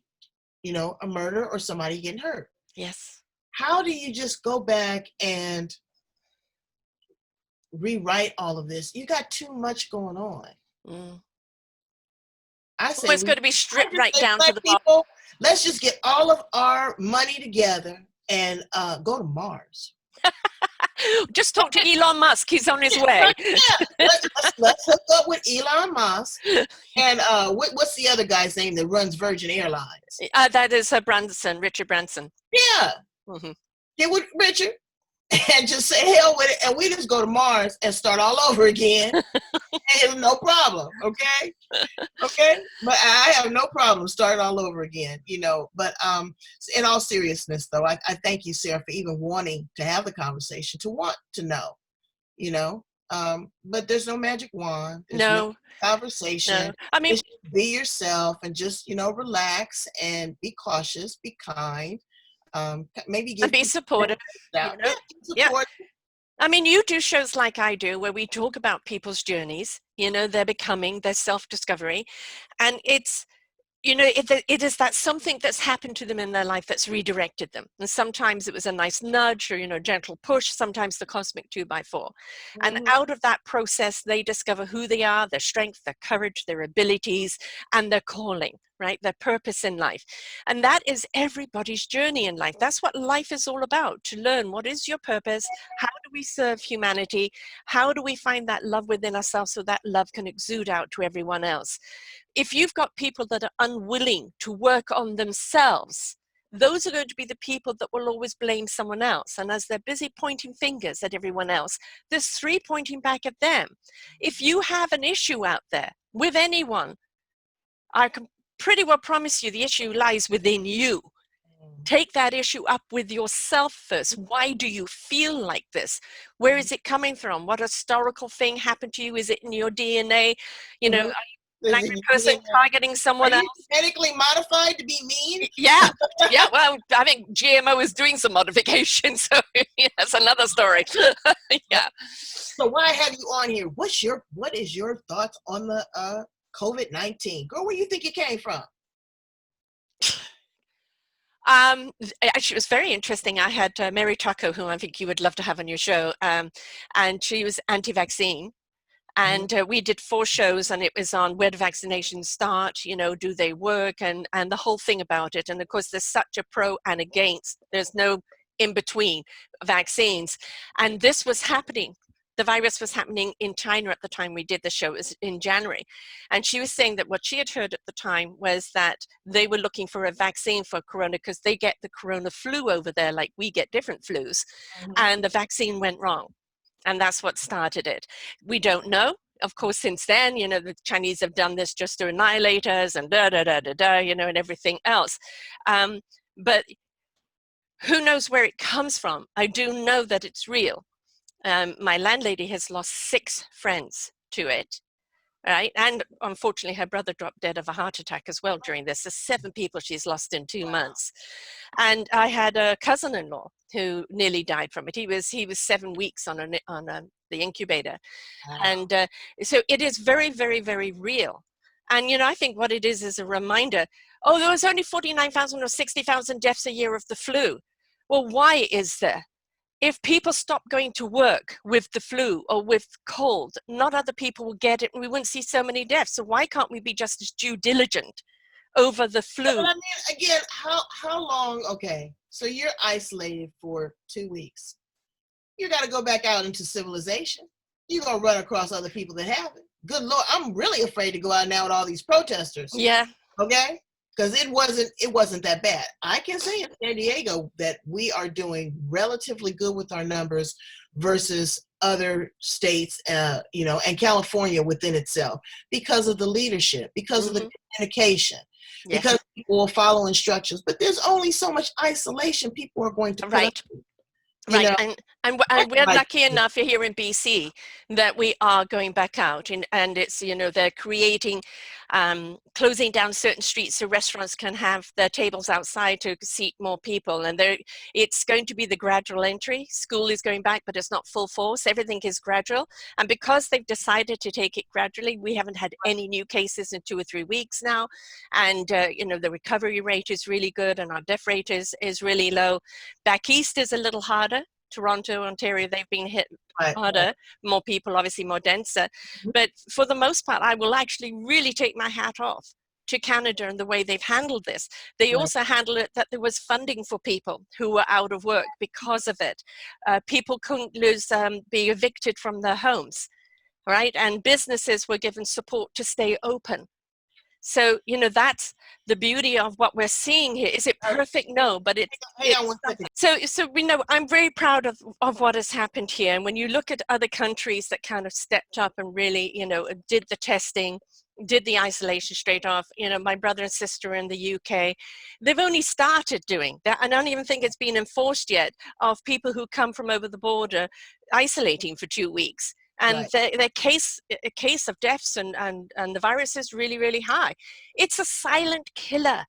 you know, a murder or somebody getting hurt. Yes. How do you just go back and rewrite all of this? You got too much going on. Mm. I Well, it's going to be stripped right down to the bottom. Let's just get all of our money together and go to Mars. Just talk to Elon Musk. He's on his way. Yeah, let's hook up with Elon Musk. And what's the other guy's name that runs Virgin Airlines? That is Richard Branson. Yeah. Mm-hmm. Get with Richard and just say hell with it, and we just go to Mars and start all over again. And no problem, okay? Okay? But I have no problem starting all over again, you know. But in all seriousness, though, I thank you, Sarah, for even wanting to have the conversation, to want to know, you know. But there's no magic wand. There's no conversation. No. I mean, just be yourself and just, you know, relax and be cautious, be kind. Maybe give and be supportive. You know? Yeah. I mean, you do shows like I do where we talk about people's journeys, you know, their becoming, their self-discovery. And it's, you know, it is that something that's happened to them in their life that's redirected them. And sometimes it was a nice nudge or, you know, gentle push, sometimes the cosmic 2x4. Mm-hmm. And out of that process, they discover who they are, their strength, their courage, their abilities, and their calling, right? Their purpose in life. And that is everybody's journey in life. That's what life is all about, to learn what is your purpose, how do we serve humanity, how do we find that love within ourselves so that love can exude out to everyone else. If you've got people that are unwilling to work on themselves, those are going to be the people that will always blame someone else. And as they're busy pointing fingers at everyone else, there's 3 pointing back at them. If you have an issue out there with anyone, I can pretty well promise you the issue lies within you. Take that issue up with yourself first. Why do you feel like this? Where is it coming from? What historical thing happened to you? Is it in your DNA? You know, an angry person targeting someone else. Genetically modified to be mean? Yeah, yeah. Well, I think GMO is doing some modification, so yeah, that's another story. Yeah. So why have you on here? What is your thoughts on the COVID-19? Girl, where do you think it came from? Actually, it was very interesting. I had Mary Tucker, who I think you would love to have on your show, and she was anti-vaccine. And we did 4 shows, and it was on where do vaccinations start, you know, do they work, and the whole thing about it. And of course, there's such a pro and against. There's no in between vaccines. And this was happening. The virus was happening in China at the time we did the show. It was in January. And she was saying that what she had heard at the time was that they were looking for a vaccine for corona because they get the corona flu over there like we get different flus. And the vaccine went wrong. And that's what started it. We don't know. Of course, since then, you know, the Chinese have done this just to annihilate us and you know, and everything else. But who knows where it comes from? I do know that it's real. My landlady has lost 6 friends to it. Right. And unfortunately, her brother dropped dead of a heart attack as well during this. There's 7 people she's lost in 2 months. And I had a cousin-in-law who nearly died from it. He was 7 weeks on the incubator. Wow. And so it is very, very, very real. And, you know, I think what it is a reminder, oh, there was only 49,000 or 60,000 deaths a year of the flu. Well, why is there? If people stop going to work with the flu or with cold, not other people will get it, and we wouldn't see so many deaths. So why can't we be just as due diligent over the flu? But I mean, again, how long? Okay, so you're isolated for 2 weeks. You got to go back out into civilization. You're gonna run across other people that have it. Good Lord, I'm really afraid to go out now with all these protesters. Yeah. Okay. Because it wasn't that bad. I can say in San Diego that we are doing relatively good with our numbers versus other states, you know, and California within itself, because of the leadership, because of the communication, because people will follow instructions. But there's only so much isolation people are going to put up with. You Right, know, and we're like, lucky enough here in BC that we are going back out, and it's, you know, they're creating, closing down certain streets so restaurants can have their tables outside to seat more people, and it's going to be the gradual entry. School is going back, but it's not full force. Everything is gradual, and because they've decided to take it gradually, we haven't had any new cases in 2 or 3 weeks now, and you know, the recovery rate is really good, and our death rate is really low. Back east is a little harder. Toronto, Ontario, they've been hit right, harder, more people, obviously more denser. right. But for the most part, I will actually really take my hat off to Canada and the way they've handled this. They Right. also handled it that there was funding for people who were out of work because of it. People couldn't be evicted from their homes, right? And businesses were given support to stay open. So, you know, that's the beauty of what we're seeing here. Is it perfect? No, but Hang on it's one second. so we know, I'm very proud of what has happened here. And when you look at other countries that kind of stepped up and really, you know, did the testing, did the isolation straight off, you know, my brother and sister in the UK, they've only started doing that. I don't even think it's been enforced yet, of people who come from over the border isolating for 2 weeks. And Right. the case of deaths and the virus is really, really high. It's a silent killer.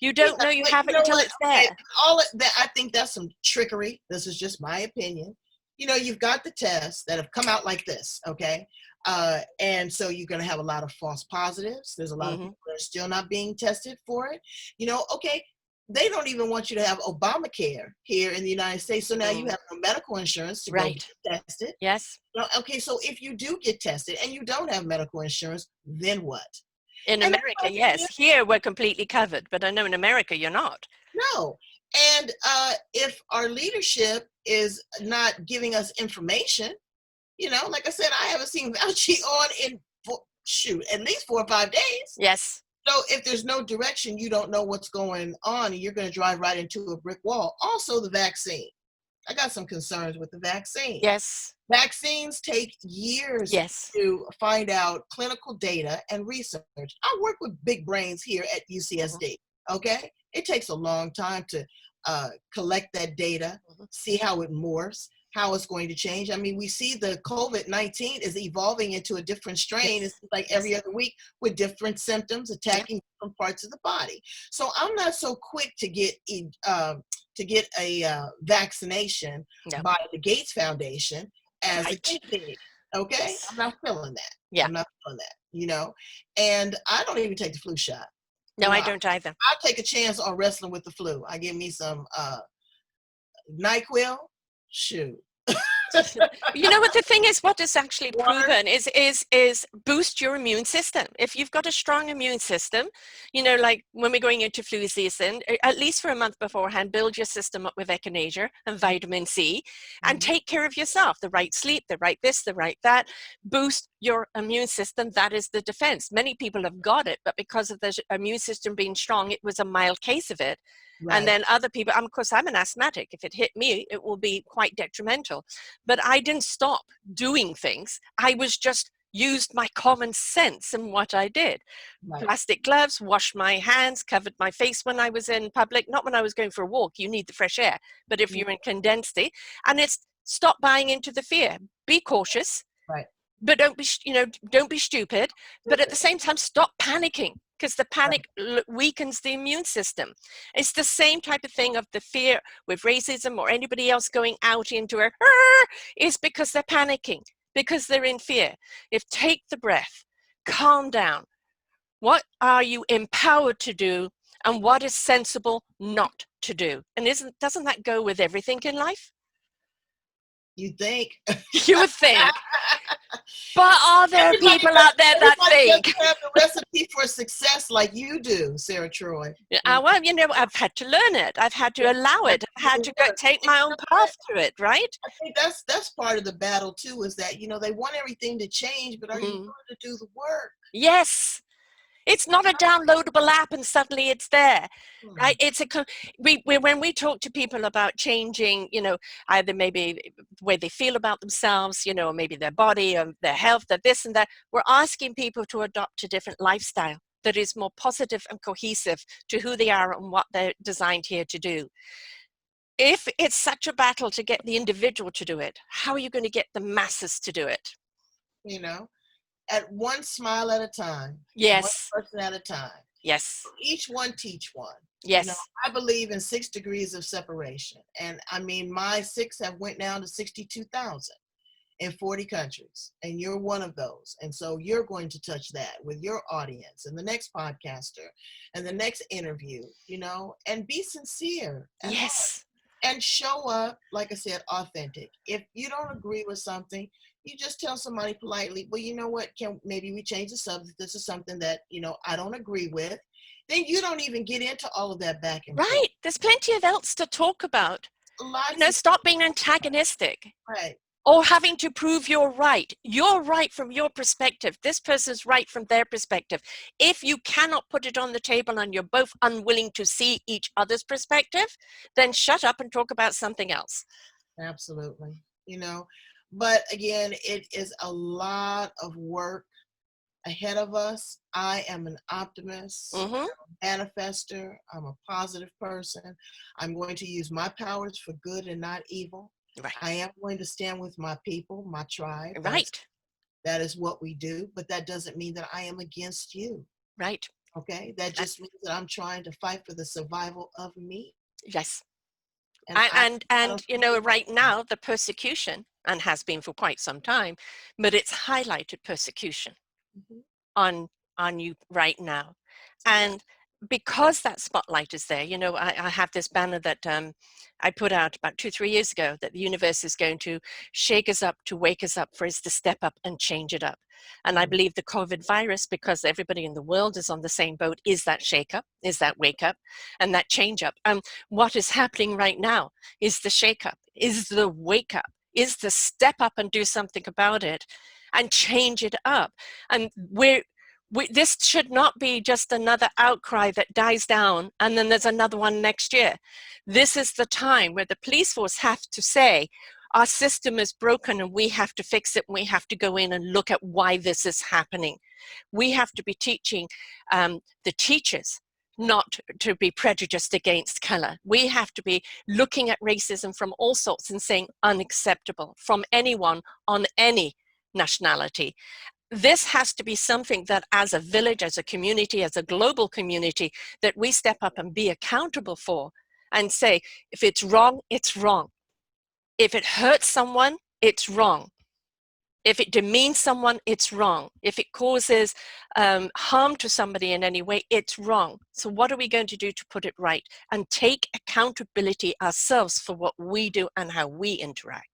You Yeah, don't know you but have you it know until what? it's Okay, there. all of that, I think that's some trickery. This is just my opinion. You know, you've got the tests that have come out like this, okay? And so you're going to have a lot of false positives. There's a lot of Hmm. people that are still not being tested for it. You know, okay, they don't even want you to have Obamacare here in the United States. So now you have no medical insurance to go Right. get tested. Yes. No, okay, so if you do get tested and you don't have medical insurance, then what? In And that's America, like, yes. Here we're completely covered, but I know in America you're not. no. And if our leadership is not giving us information, you know, like I said, I haven't seen Fauci on in, shoot, at least 4 or 5 days. Yes. So if there's no direction, you don't know what's going on, and you're going to drive right into a brick wall. Also, the vaccine. I got some concerns with the vaccine. Yes. Vaccines take years Yes. to find out clinical data and research. I work with big brains here at Hmm. UCSD, okay? It takes a long time to collect that data, Hmm. see how it morphs, how it's going to change. I mean, we see the COVID-19 is evolving into a different strain. It's Yes. like Yes. every other week with different symptoms Yeah. attacking different parts of the body. So I'm not so quick to get a vaccination No. by the Gates Foundation as a Right. guinea pig. Okay, Yes. I'm not feeling that. Yeah. I'm not feeling that. You know, and I don't even take the flu shot. You No, know, I don't either. I'll take a chance on wrestling with the flu. I give me some NyQuil. Shoot, You know what the thing is, what is actually water. proven is boost your immune system. If you've got a strong immune system, you know, like when we're going into flu season, at least for a month beforehand, build your system up with echinacea and vitamin C, and Mhm. take care of yourself. The right sleep, the right this, the right that. Boost your immune system. That is the defense. Many people have got it, but because of the immune system being strong, it was a mild case of it. And Right, then other people, of course, I'm an asthmatic. If it hit me, it will be quite detrimental. But I didn't stop doing things. I was just used my common sense in what I did. right. Plastic gloves, washed my hands, covered my face when I was in public, not when I was going for a walk. You need the fresh air. But if Mhm. you're in condensed air, and it's stop buying into the fear. Be cautious, Right, but don't be, you know, don't be stupid. But at the same time, stop panicking, because the right. panic weakens the immune system. It's the same type of thing of the fear with racism or anybody else going out into a is because they're panicking, because they're in fear. If take the breath, calm down. What are you empowered to do, and what is sensible not to do? And doesn't that go with everything in life? You think? You would think. But are there Everybody people does, out there that everybody think? doesn't have the recipe for success like you do, Sarah Troy. Mm. Well, you know, I've had to learn it. I've had to allow That's it. I've the had to go work. take And my you own know what? path to it, right? I think that's part of the battle too, is that, you know, they want everything to change, but are you Mm. willing to do the work? Yes. It's not a downloadable app and suddenly it's there, Hmm. right? It's when we talk to people about changing, you know, either maybe the way they feel about themselves, you know, or maybe their body or their health, their this and that, we're asking people to adopt a different lifestyle that is more positive and cohesive to who they are and what they're designed here to do. if it's such a battle to get the individual to do it, how are you going to get the masses to do it? You know, at one smile at a time, one Yes. person at a time. Yes. Each one teach one. Yes. You know, I believe in 6 degrees of separation. And I mean, my 6 have went down to 62,000 in 40 countries. And you're one of those. And so you're going to touch that with your audience and the next podcaster and the next interview, you know, and be sincere. Yes. And show up, like I said, authentic. If you don't agree with something, you just tell somebody politely, well, you know what, maybe we change the subject. This is something that, you know, I don't agree with. Then you don't even get into all of that back and forth. Right. There's plenty of else to talk about. Lots You know, of stop being antagonistic. right. Or having to prove you're right. You're right from your perspective. This person's right from their perspective. If you cannot put it on the table and you're both unwilling to see each other's perspective, then shut up and talk about something else. Absolutely. You know, but again, it is a lot of work ahead of us. I am an optimist, Mm-hmm. manifester. I'm a positive person. I'm going to use my powers for good and not evil. Right. I am going to stand with my people, my tribe. Right. That is what we do, but that doesn't mean that I am against you. Right. Okay? That just means that I'm trying to fight for the survival of me. Yes. And And you know, right now, the persecution, and has been for quite some time, but it's highlighted persecution on you right now. And because that spotlight is there, you know, I have this banner that I put out about 2-3 years ago, that the universe is going to shake us up, to wake us up, for us to step up and change it up. And I believe the COVID virus, because everybody in the world is on the same boat, is that shake up, is that wake up, and that change up. What is happening right now is the shake up, is the wake up, is the step up and do something about it and change it up. And this should not be just another outcry that dies down and then there's another one next year. This is the time where the police force have to say, our system is broken and we have to fix it. And we have to go in and look at why this is happening. We have to be teaching the teachers not to be prejudiced against color. We have to be looking at racism from all sorts and saying unacceptable from anyone on any nationality. This has to be something that as a village, as a community, as a global community, that we step up and be accountable for and say, if it's wrong, it's wrong. If it hurts someone, it's wrong. If it demeans someone, it's wrong. If it causes harm to somebody in any way, it's wrong. So what are we going to do to put it right and take accountability ourselves for what we do and how we interact?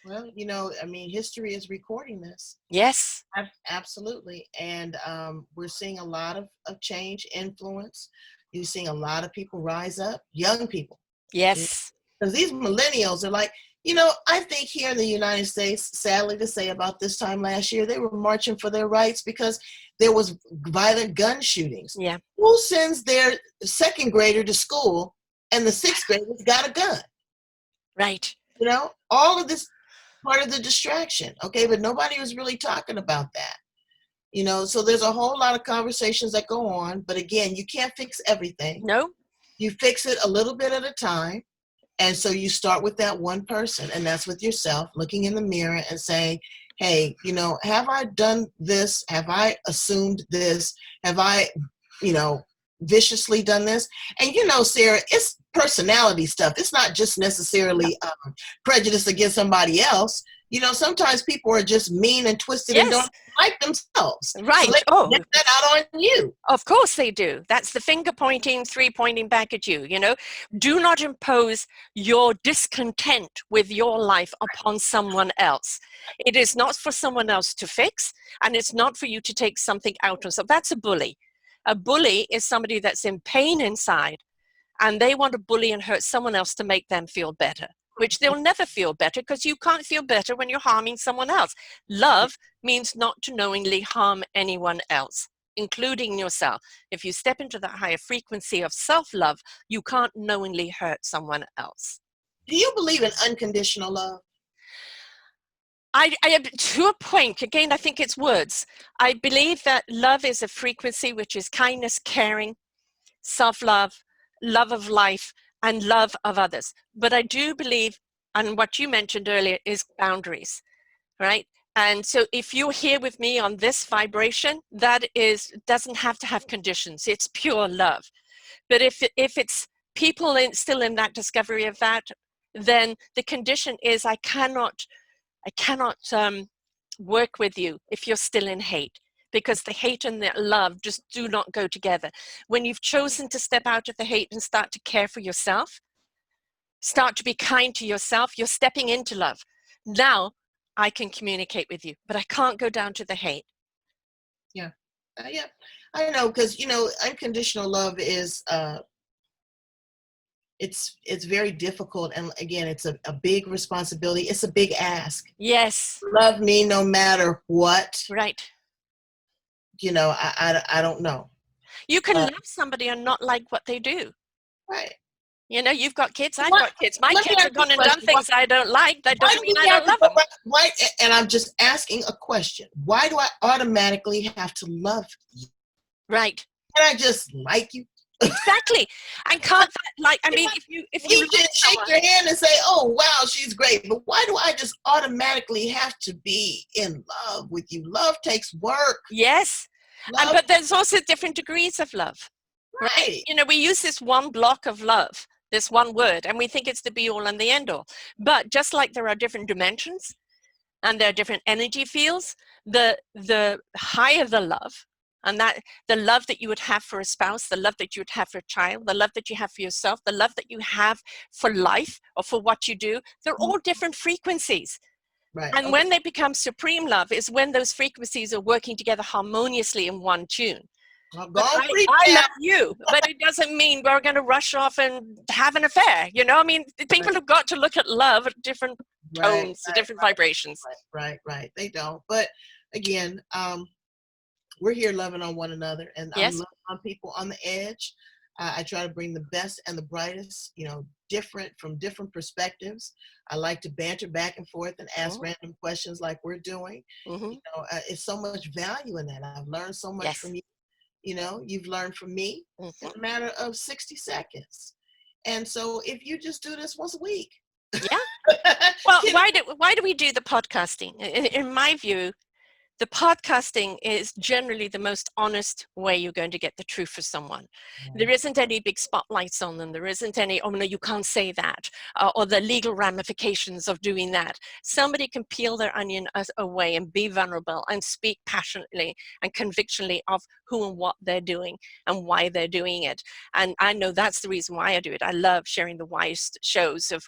Well, you know, I mean, history is recording this. Yes. Absolutely. And we're seeing a lot of change, influence. You're seeing a lot of people rise up, young people. Yes. Because these millennials are like, you know, I think here in the United States, sadly to say, about this time last year, they were marching for their rights because there was violent gun shootings. Yeah. Who sends their second grader to school and the sixth graders got a gun? Right. You know, all of this part of the distraction. Okay, but nobody was really talking about that. You know, so there's a whole lot of conversations that go on, but again, you can't fix everything. No. You fix it a little bit at a time. And so you start with that one person, and that's with yourself, looking in the mirror and saying, hey, you know, have I done this? Have I assumed this? Have I, you know, viciously done this? And, you know, Sarah, it's personality stuff. It's not just necessarily prejudice against somebody else. You know, sometimes people are just mean and twisted and don't like themselves. Right. So get that out on you. Of course they do. That's the finger pointing, 3 pointing back at you, you know. Do not impose your discontent with your life upon someone else. It is not for someone else to fix, and it's not for you to take something out on. So that's a bully. A bully is somebody that's in pain inside, and they want to bully and hurt someone else to make them feel better, which they'll never feel better, because you can't feel better when you're harming someone else. Love means not to knowingly harm anyone else, including yourself. If you step into that higher frequency of self-love, you can't knowingly hurt someone else. Do you believe in unconditional love? I to a point, again, I think it's words. I believe that love is a frequency which is kindness, caring, self-love, love of life, and love of others. But I do believe, and what you mentioned earlier is boundaries, right? And so if you're here with me on this vibration, that doesn't have to have conditions. It's pure love. But if it's people still in that discovery of that, then the condition is I cannot work with you if you're still in hate, because the hate and the love just do not go together. When you've chosen to step out of the hate and start to care for yourself, start to be kind to yourself, you're stepping into love. Now I can communicate with you, but I can't go down to the hate. Yeah. Yeah. I know, because, unconditional love is, it's very difficult. And again, it's a big responsibility. It's a big ask. Yes. Love me no matter what. Right. I don't know. You can love somebody and not like what they do. Right. You've got kids, I've got kids. My kids have gone and done things I don't like. That doesn't mean I don't love them. Why? And I'm just asking a question. Why do I automatically have to love you? Right. Can I just like you? Exactly. And can't that, if you can shake your hand and say, "Oh, wow, she's great," but why do I just automatically have to be in love with you? Love takes work. Yes. But there's also different degrees of love. Right. We use this one block of love, this one word, and we think it's the be all and the end all. But just like there are different dimensions and there are different energy fields, the higher the love, and that the love that you would have for a spouse, the love that you would have for a child, the love that you have for yourself, the love that you have for life or for what you do, they're all different frequencies. Right. And when they become supreme love is when those frequencies are working together harmoniously in one tune. I love you, but it doesn't mean we're going to rush off and have an affair. People have got to look at love at different tones, different vibrations. Right. They don't. But again, we're here loving on one another, and yes. I'm loving on people on the edge. I try to bring the best and the brightest, different from different perspectives. I like to banter back and forth and ask random questions like we're doing. It's so much value in that. I've learned so much from you. You've learned from me in a matter of 60 seconds. And so if you just do this once a week. Yeah. Well, why do we do the podcasting? In my view, the podcasting is generally the most honest way you're going to get the truth for someone. There isn't any big spotlights on them. There isn't any, oh no, you can't say that, or the legal ramifications of doing that. Somebody can peel their onion away and be vulnerable and speak passionately and convictionally of who and what they're doing and why they're doing it. And I know that's the reason why I do it. I love sharing the why shows of,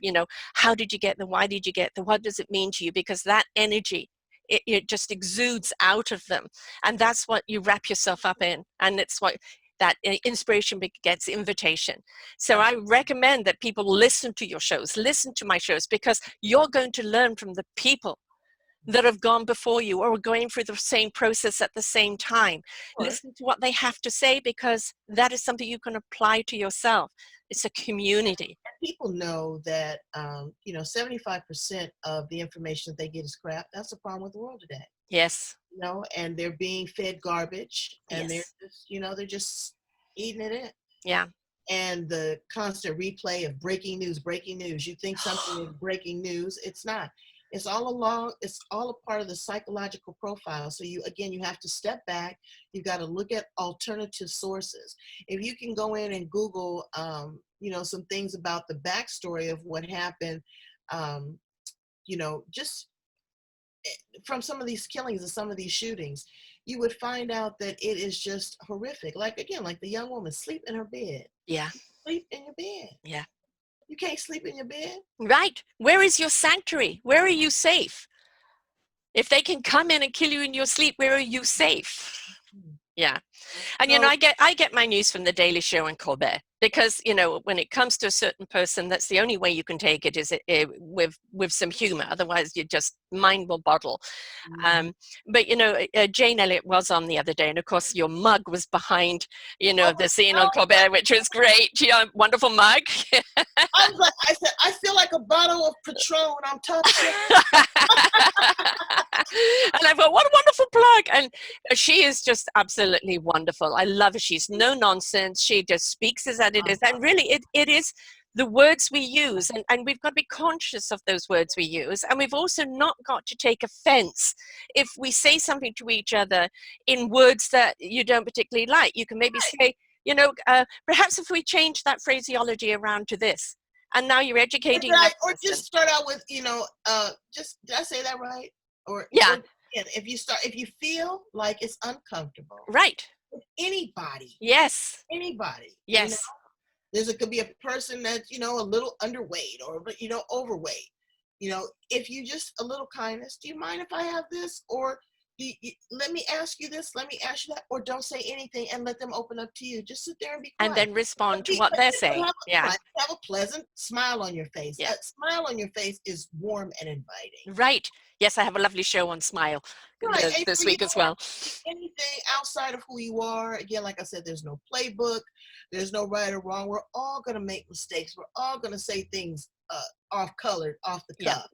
how did you get the, why did you get the, what does it mean to you? Because that energy, it just exudes out of them, and that's what you wrap yourself up in, and it's what that inspiration begets invitation. So I recommend that people listen to your shows, listen to my shows, because you're going to learn from the people that have gone before you or are going through the same process at the same time. Listen to what they have to say, because that is something you can apply to yourself. It's a community. People know that 75% of the information that they get is crap. That's the problem with the world today. Yes. And they're being fed garbage, and they're just eating it in. Yeah. And the constant replay of breaking news. You think something is breaking news. It's not. It's all a part of the psychological profile. So you have to step back. You've got to look at alternative sources. If you can go in and Google, some things about the backstory of what happened, just from some of these killings and some of these shootings, you would find out that it is just horrific. Like the young woman, sleep in her bed. Yeah. Sleep in your bed. Yeah. You can't sleep in your bed. Right. Where is your sanctuary? Where are you safe? If they can come in and kill you in your sleep, where are you safe? Yeah. And, I get my news from the Daily Show and Colbert, because, when it comes to a certain person, that's the only way you can take it is with some humor. Otherwise, you just mind will bottle. But, Jane Elliott was on the other day. And of course, your mug was behind, the scene on Colbert, which was great. Wonderful mug. I said, I feel like a bottle of Patron. I'm touching. And I thought, what a wonderful plug. And she is just absolutely wonderful. I love her. She's no nonsense. She just speaks as it is. And really, it is the words we use, and we've got to be conscious of those words we use. And we've also not got to take offense if we say something to each other in words that you don't particularly like. You can maybe say, you know, perhaps if we change that phraseology around to this, and now you're educating that or person. just start out with, you know, just, did I say that right? Or yeah, if you feel like it's uncomfortable, right, with anybody, yes, anybody, yes, you know, it could be a person that's, you know, a little underweight or, you know, overweight. You know, if you just a little kindness, do you mind if I have this? Or let me ask you this, let me ask you that, or don't say anything and let them open up to you. Just sit there and be quiet. and then respond to what they're saying. Have a pleasant smile on your face. Yeah. A smile on your face is warm and inviting. Right. Yes, I have a lovely show on smile this week as well. Anything outside of who you are, again, like I said, there's no playbook, there's no right or wrong. We're all going to make mistakes. We're all going to say things off colored, off the cuff.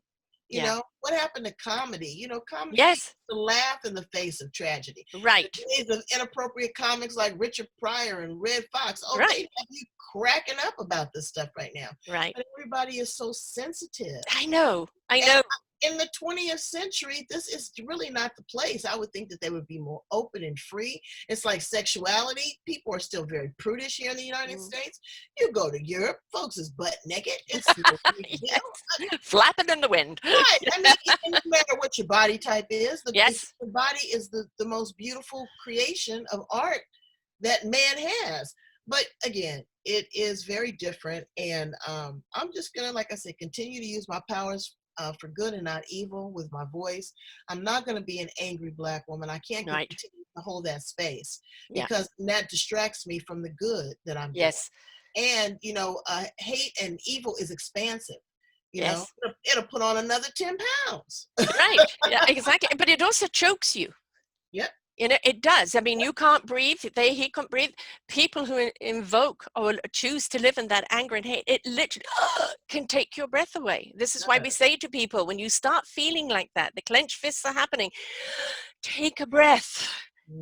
You know, what happened to comedy? You know, comedy is to laugh in the face of tragedy. Right. The days of inappropriate comics like Richard Pryor and Red Fox, they have you cracking up about this stuff right now. Right. But everybody is so sensitive. I know. In the 20th century, this is really not the place. I would think that they would be more open and free. It's like sexuality. People are still very prudish here in the United States. You go to Europe, folks is butt naked. It's no big deal. Flapping in the wind. Right. I mean, no matter what your body type is, the body is the most beautiful creation of art that man has. But again, it is very different. And I'm just going to, like I said, continue to use my powers for good and not evil with my voice. I'm not going to be an angry Black woman. I can't continue to hold that space because that distracts me from the good that I'm doing. And, you know, hate and evil is expansive. You know, it'll put on another 10 pounds. Right. Yeah, exactly. But it also chokes you. Yep. You know, it does. I mean, you can't breathe. He can't breathe. People who invoke or choose to live in that anger and hate, it literally can take your breath away. This is why we say to people, when you start feeling like that, the clenched fists are happening, take a breath.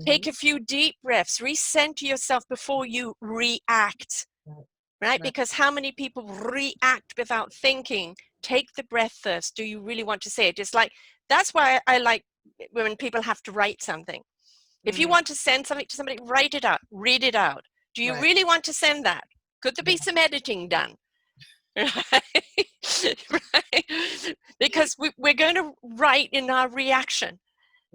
Take a few deep breaths. Recenter yourself before you react. Right? Because how many people react without thinking? Take the breath first. Do you really want to say it? It's like, that's why I like when people have to write something. If you want to send something to somebody, write it out, read it out. Do you really want to send that? Could there be some editing done? Right? Because we're going to write in our reaction.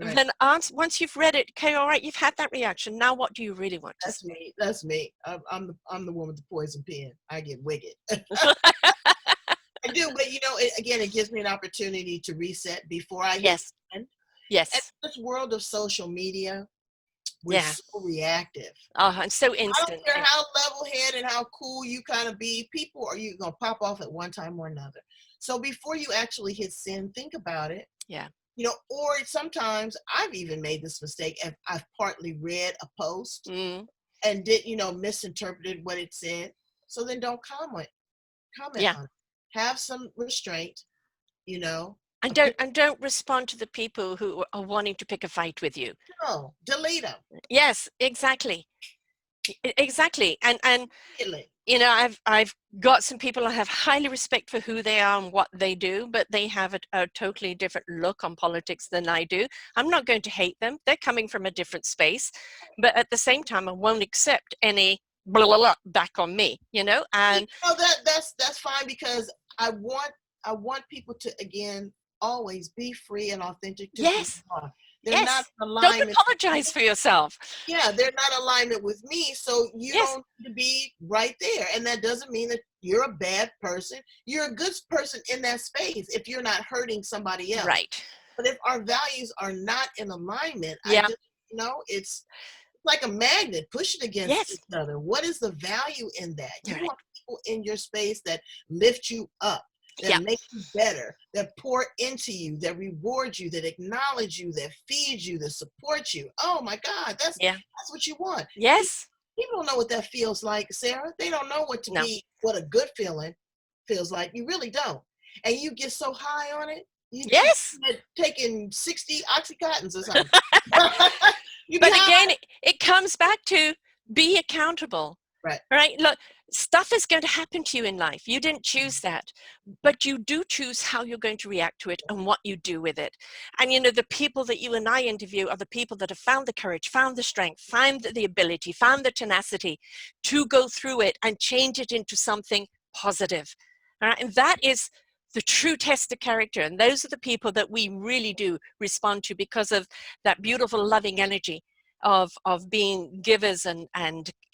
And then once you've read it, okay, all right, you've had that reaction. Now what do you really want to say? That's me. I'm the one with the poison pen. I get wicked. I do, but you know, it gives me an opportunity to reset before I hit send. Yes. And this world of social media, we're so reactive. And so instant. I don't care how level-headed and how cool you kind of be. People are you gonna pop off at one time or another. So before you actually hit send, think about it. Yeah. You know, or sometimes I've even made this mistake. If I've partly read a post and misinterpreted what it said. So then don't comment on it. Have some restraint, you know. And don't respond to the people who are wanting to pick a fight with you. No, delete them. Yes, exactly. And you know, I've got some people I have highly respect for who they are and what they do, but they have a totally different look on politics than I do. I'm not going to hate them. They're coming from a different space, but at the same time, I won't accept any blah blah blah back on me. You know, and that's fine, because I want people to again always be free and authentic to who they are. They're not in alignment. Don't apologize for yourself. Yeah, they're not in alignment with me, so you don't need to be right there. And that doesn't mean that you're a bad person. You're a good person in that space if you're not hurting somebody else. Right. But if our values are not in alignment, it's like a magnet pushing against each other. What is the value in that? You want people in your space that lift you up, that make you better, that pour into you, that reward you, that acknowledge you, that feed you, that support you. Oh my God, that's what you want. Yes. People don't know what that feels like, Sarah. They don't know what a good feeling feels like. You really don't. And you get so high on it. Taking 60 Oxycontins or something. But again, it comes back to be accountable. Right. Right. Look, Stuff is going to happen to you in life. You didn't choose that, but you do choose how you're going to react to it and what you do with it. And the people that you and I interview are the people that have found the courage, found the strength, found the ability, found the tenacity to go through it and change it into something positive. All right? And that is the true test of character. And those are the people that we really do respond to because of that beautiful loving energy of being givers and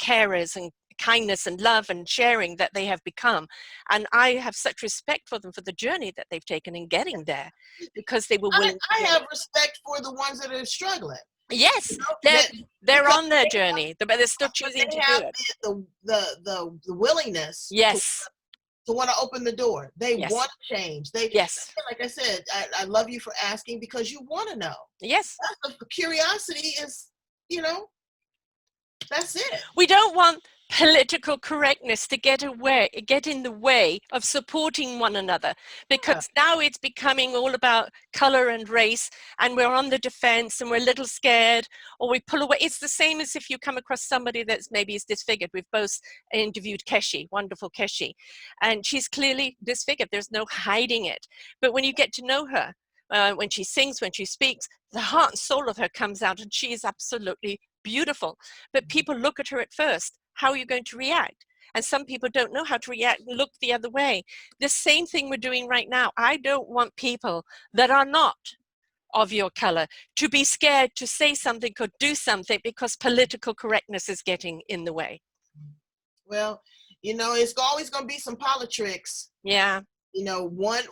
carers and kindness and love and sharing that they have become. And I have such respect for them for the journey that they've taken in getting there, because they were willing I to have respect for the ones that are struggling. yes, That, they're because on their journey, but they're still choosing they to do have it. the willingness Yes, to want to open the door. They yes, want to change. yes, Like I said, I love you for asking because you want to know. yes. That's the curiosity is, that's it. We don't want political correctness to get in the way of supporting one another, because now it's becoming all about color and race, and we're on the defense and we're a little scared, or we pull away. It's the same as if you come across somebody that's maybe is disfigured. We've both interviewed Keshi, wonderful Keshi, and she's clearly disfigured. There's no hiding it. But when you get to know her, when she sings, when she speaks, the heart and soul of her comes out, and she is absolutely beautiful. But people look at her at first. How are you going to react? And some people don't know how to react and look the other way. The same thing we're doing right now. I don't want people that are not of your color to be scared to say something or do something because political correctness is getting in the way. Well, it's always going to be some politics. Yeah. We're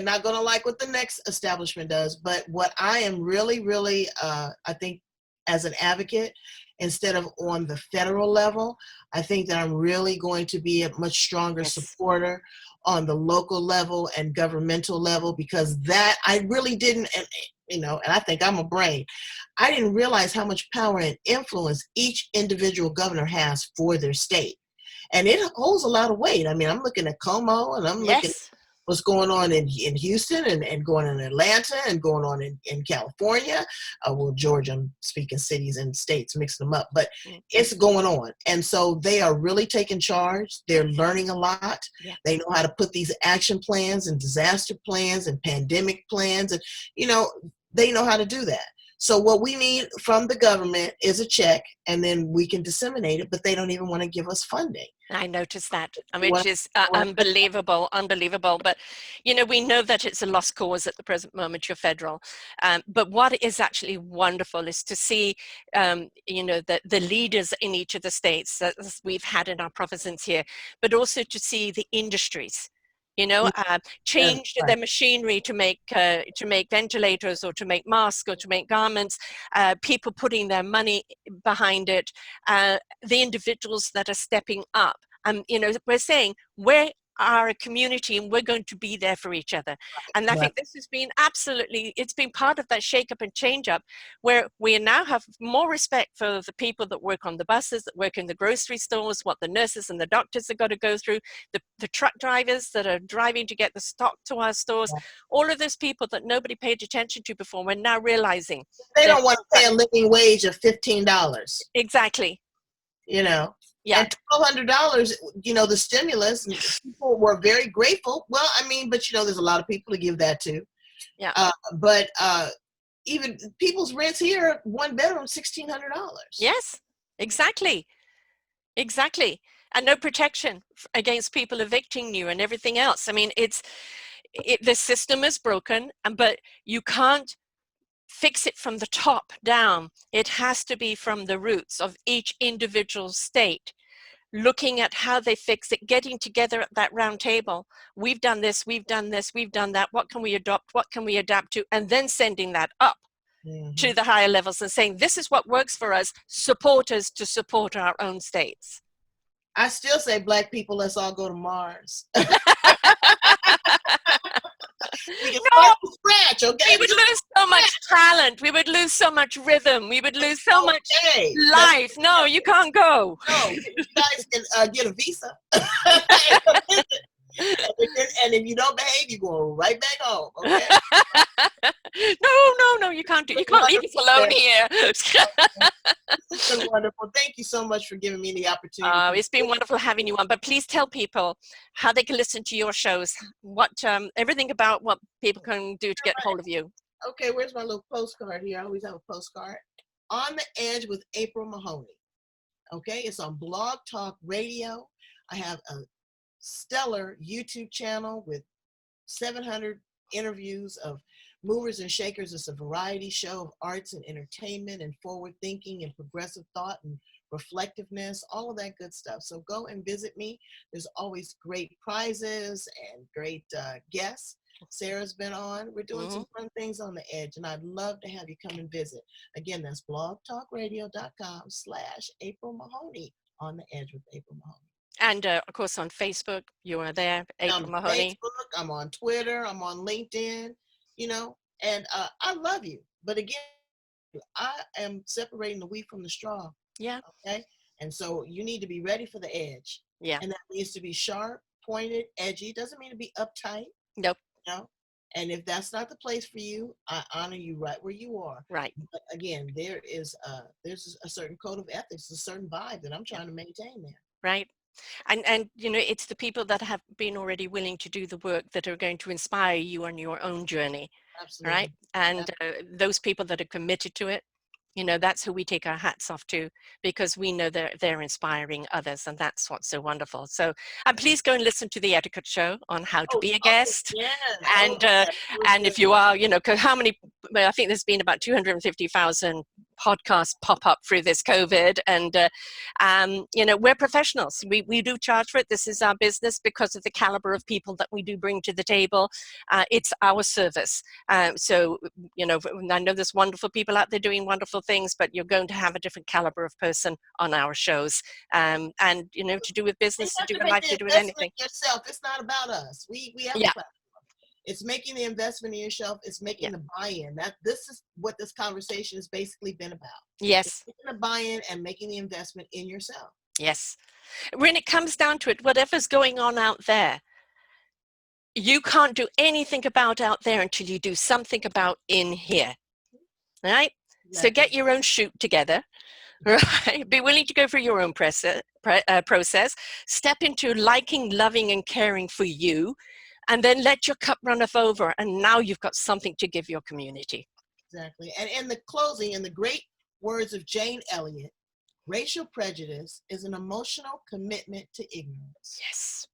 not going to like what the next establishment does, but what I am really, really, I think, as an advocate, instead of on the federal level, I think that I'm really going to be a much stronger supporter on the local level and governmental level, because that I really didn't, and I think I'm a brain. I didn't realize how much power and influence each individual governor has for their state. And it holds a lot of weight. I mean, I'm looking at Como, and I'm looking at what's going on in Houston and going on in Atlanta and going on in California. Well, Georgia, I'm speaking cities and states, mixing them up, but it's going on. And so they are really taking charge. They're learning a lot. Yeah. They know how to put these action plans and disaster plans and pandemic plans. And, they know how to do that. So what we need from the government is a check, and then we can disseminate it, but they don't even want to give us funding. I noticed that, which is unbelievable. But, we know that it's a lost cause at the present moment, you're federal. But what is actually wonderful is to see, the leaders in each of the states that we've had in our province here, but also to see the industries, change their machinery to make ventilators or to make masks or to make garments, people putting their money behind it, the individuals that are stepping up. We're saying we're a community and we're going to be there for each other. And I think this has been it's been part of that shake up and change up, where we now have more respect for the people that work on the buses, that work in the grocery stores, what the nurses and the doctors have got to go through, the truck drivers that are driving to get the stock to our stores, all of those people that nobody paid attention to before, we're now realizing. They don't want to pay a living wage of $15. Exactly. Yeah. And $1,200, the stimulus, people were very grateful. Well, but there's a lot of people to give that to. Yeah. But even people's rents here, one bedroom, $1,600. Yes, exactly. And no protection against people evicting you and everything else. The system is broken, but you can't fix it from the top down. It has to be from the roots of each individual state, looking at how they fix it, getting together at that round table. We've done this, we've done this, we've done that. What can we adopt? What can we adapt to? And then sending that up to the higher levels and saying, this is what works for us. Support us to support our own states. I still say, Black people, let's all go to Mars. We can start from scratch, okay? We would lose so much talent. We would lose so much rhythm. We would lose so much life. No, you can't go. No, you guys can get a visa. And if you don't behave, you go right back home, okay? No, you can't leave us alone here. It's been wonderful. Thank you so much for giving me the opportunity. It's been wonderful having you on. But please tell people how they can listen to your shows, what everything about what people can do to get hold of you. Okay, where's my little postcard here? I always have a postcard. On the Edge with April Mahoney. Okay, it's on Blog Talk Radio. I have a stellar YouTube channel with 700 interviews of movers and shakers. It's a variety show of arts and entertainment and forward thinking and progressive thought and reflectiveness, all of that good stuff. So go and visit me. There's always great prizes and great guests. Sarah's been on. We're doing some fun things on the Edge, and I'd love to have you come and visit. Again, that's blogtalkradio.com/April Mahoney, On the Edge with April Mahoney. And of course on Facebook, you are there, April Mahoney. Facebook, I'm on Twitter, I'm on LinkedIn, you know, and I love you. But again, I am separating the wheat from the straw. Yeah. Okay. And so you need to be ready for the edge. Yeah. And that needs to be sharp, pointed, edgy. Doesn't mean to be uptight. Nope. You know? And if that's not the place for you, I honor you right where you are. Right. But again, there's a certain code of ethics, a certain vibe that I'm trying to maintain there. Right. And you know, it's the people that have been already willing to do the work that are going to inspire you on your own journey. Absolutely. Right. And those people that are committed to it, you know, that's who we take our hats off to, because we know they're inspiring others, and that's what's so wonderful. So, and please go and listen to the Etiquette Show on how to be a guest. Yeah. And if you are, you know, how many? I think there's been about 250,000 podcasts pop up through this COVID, and you know, we're professionals. We do charge for it. This is our business because of the caliber of people that we do bring to the table. It's our service. So, you know, I know there's wonderful people out there doing wonderful things, but you're going to have a different caliber of person on our shows. And you know, to do with business, to do with life, to do with anything. Yourself. It's not about us. We have a platform. It's making the investment in yourself. It's making the buy-in. This is what this conversation has basically been about. Yes. It's making the buy-in and making the investment in yourself. Yes. When it comes down to it, whatever's going on out there, you can't do anything about out there until you do something about in here. Right? Exactly. So get your own shoot together. Right? Be willing to go through your own process. Step into liking, loving, and caring for you. And then let your cup runneth over, and now you've got something to give your community. Exactly. And in the closing, in the great words of Jane Elliott, racial prejudice is an emotional commitment to ignorance. Yes.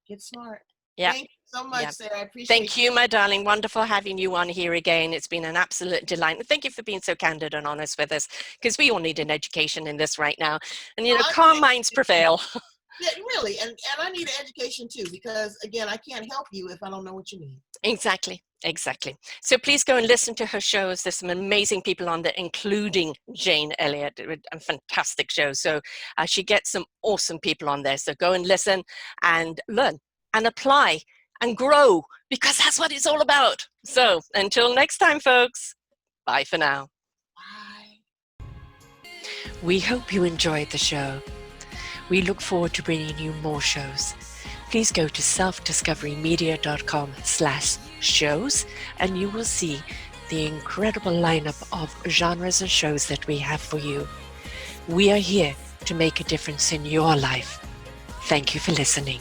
Get smart. Yeah. Thank you so much, Sarah. I appreciate it. Thank you, my darling. Wonderful having you on here again. It's been an absolute delight. And thank you for being so candid and honest with us, because we all need an education in this right now. And, you know, calm minds prevail. Yeah, really. And I need an education too, because again, I can't help you if I don't know what you need. Exactly. Exactly. So please go and listen to her shows. There's some amazing people on there, including Jane Elliott, a fantastic show. So she gets some awesome people on there. So go and listen and learn and apply and grow, because that's what it's all about. So until next time, folks, bye for now. Bye. We hope you enjoyed the show. We look forward to bringing you more shows. Please go to selfdiscoverymedia.com/shows, and you will see the incredible lineup of genres and shows that we have for you. We are here to make a difference in your life. Thank you for listening.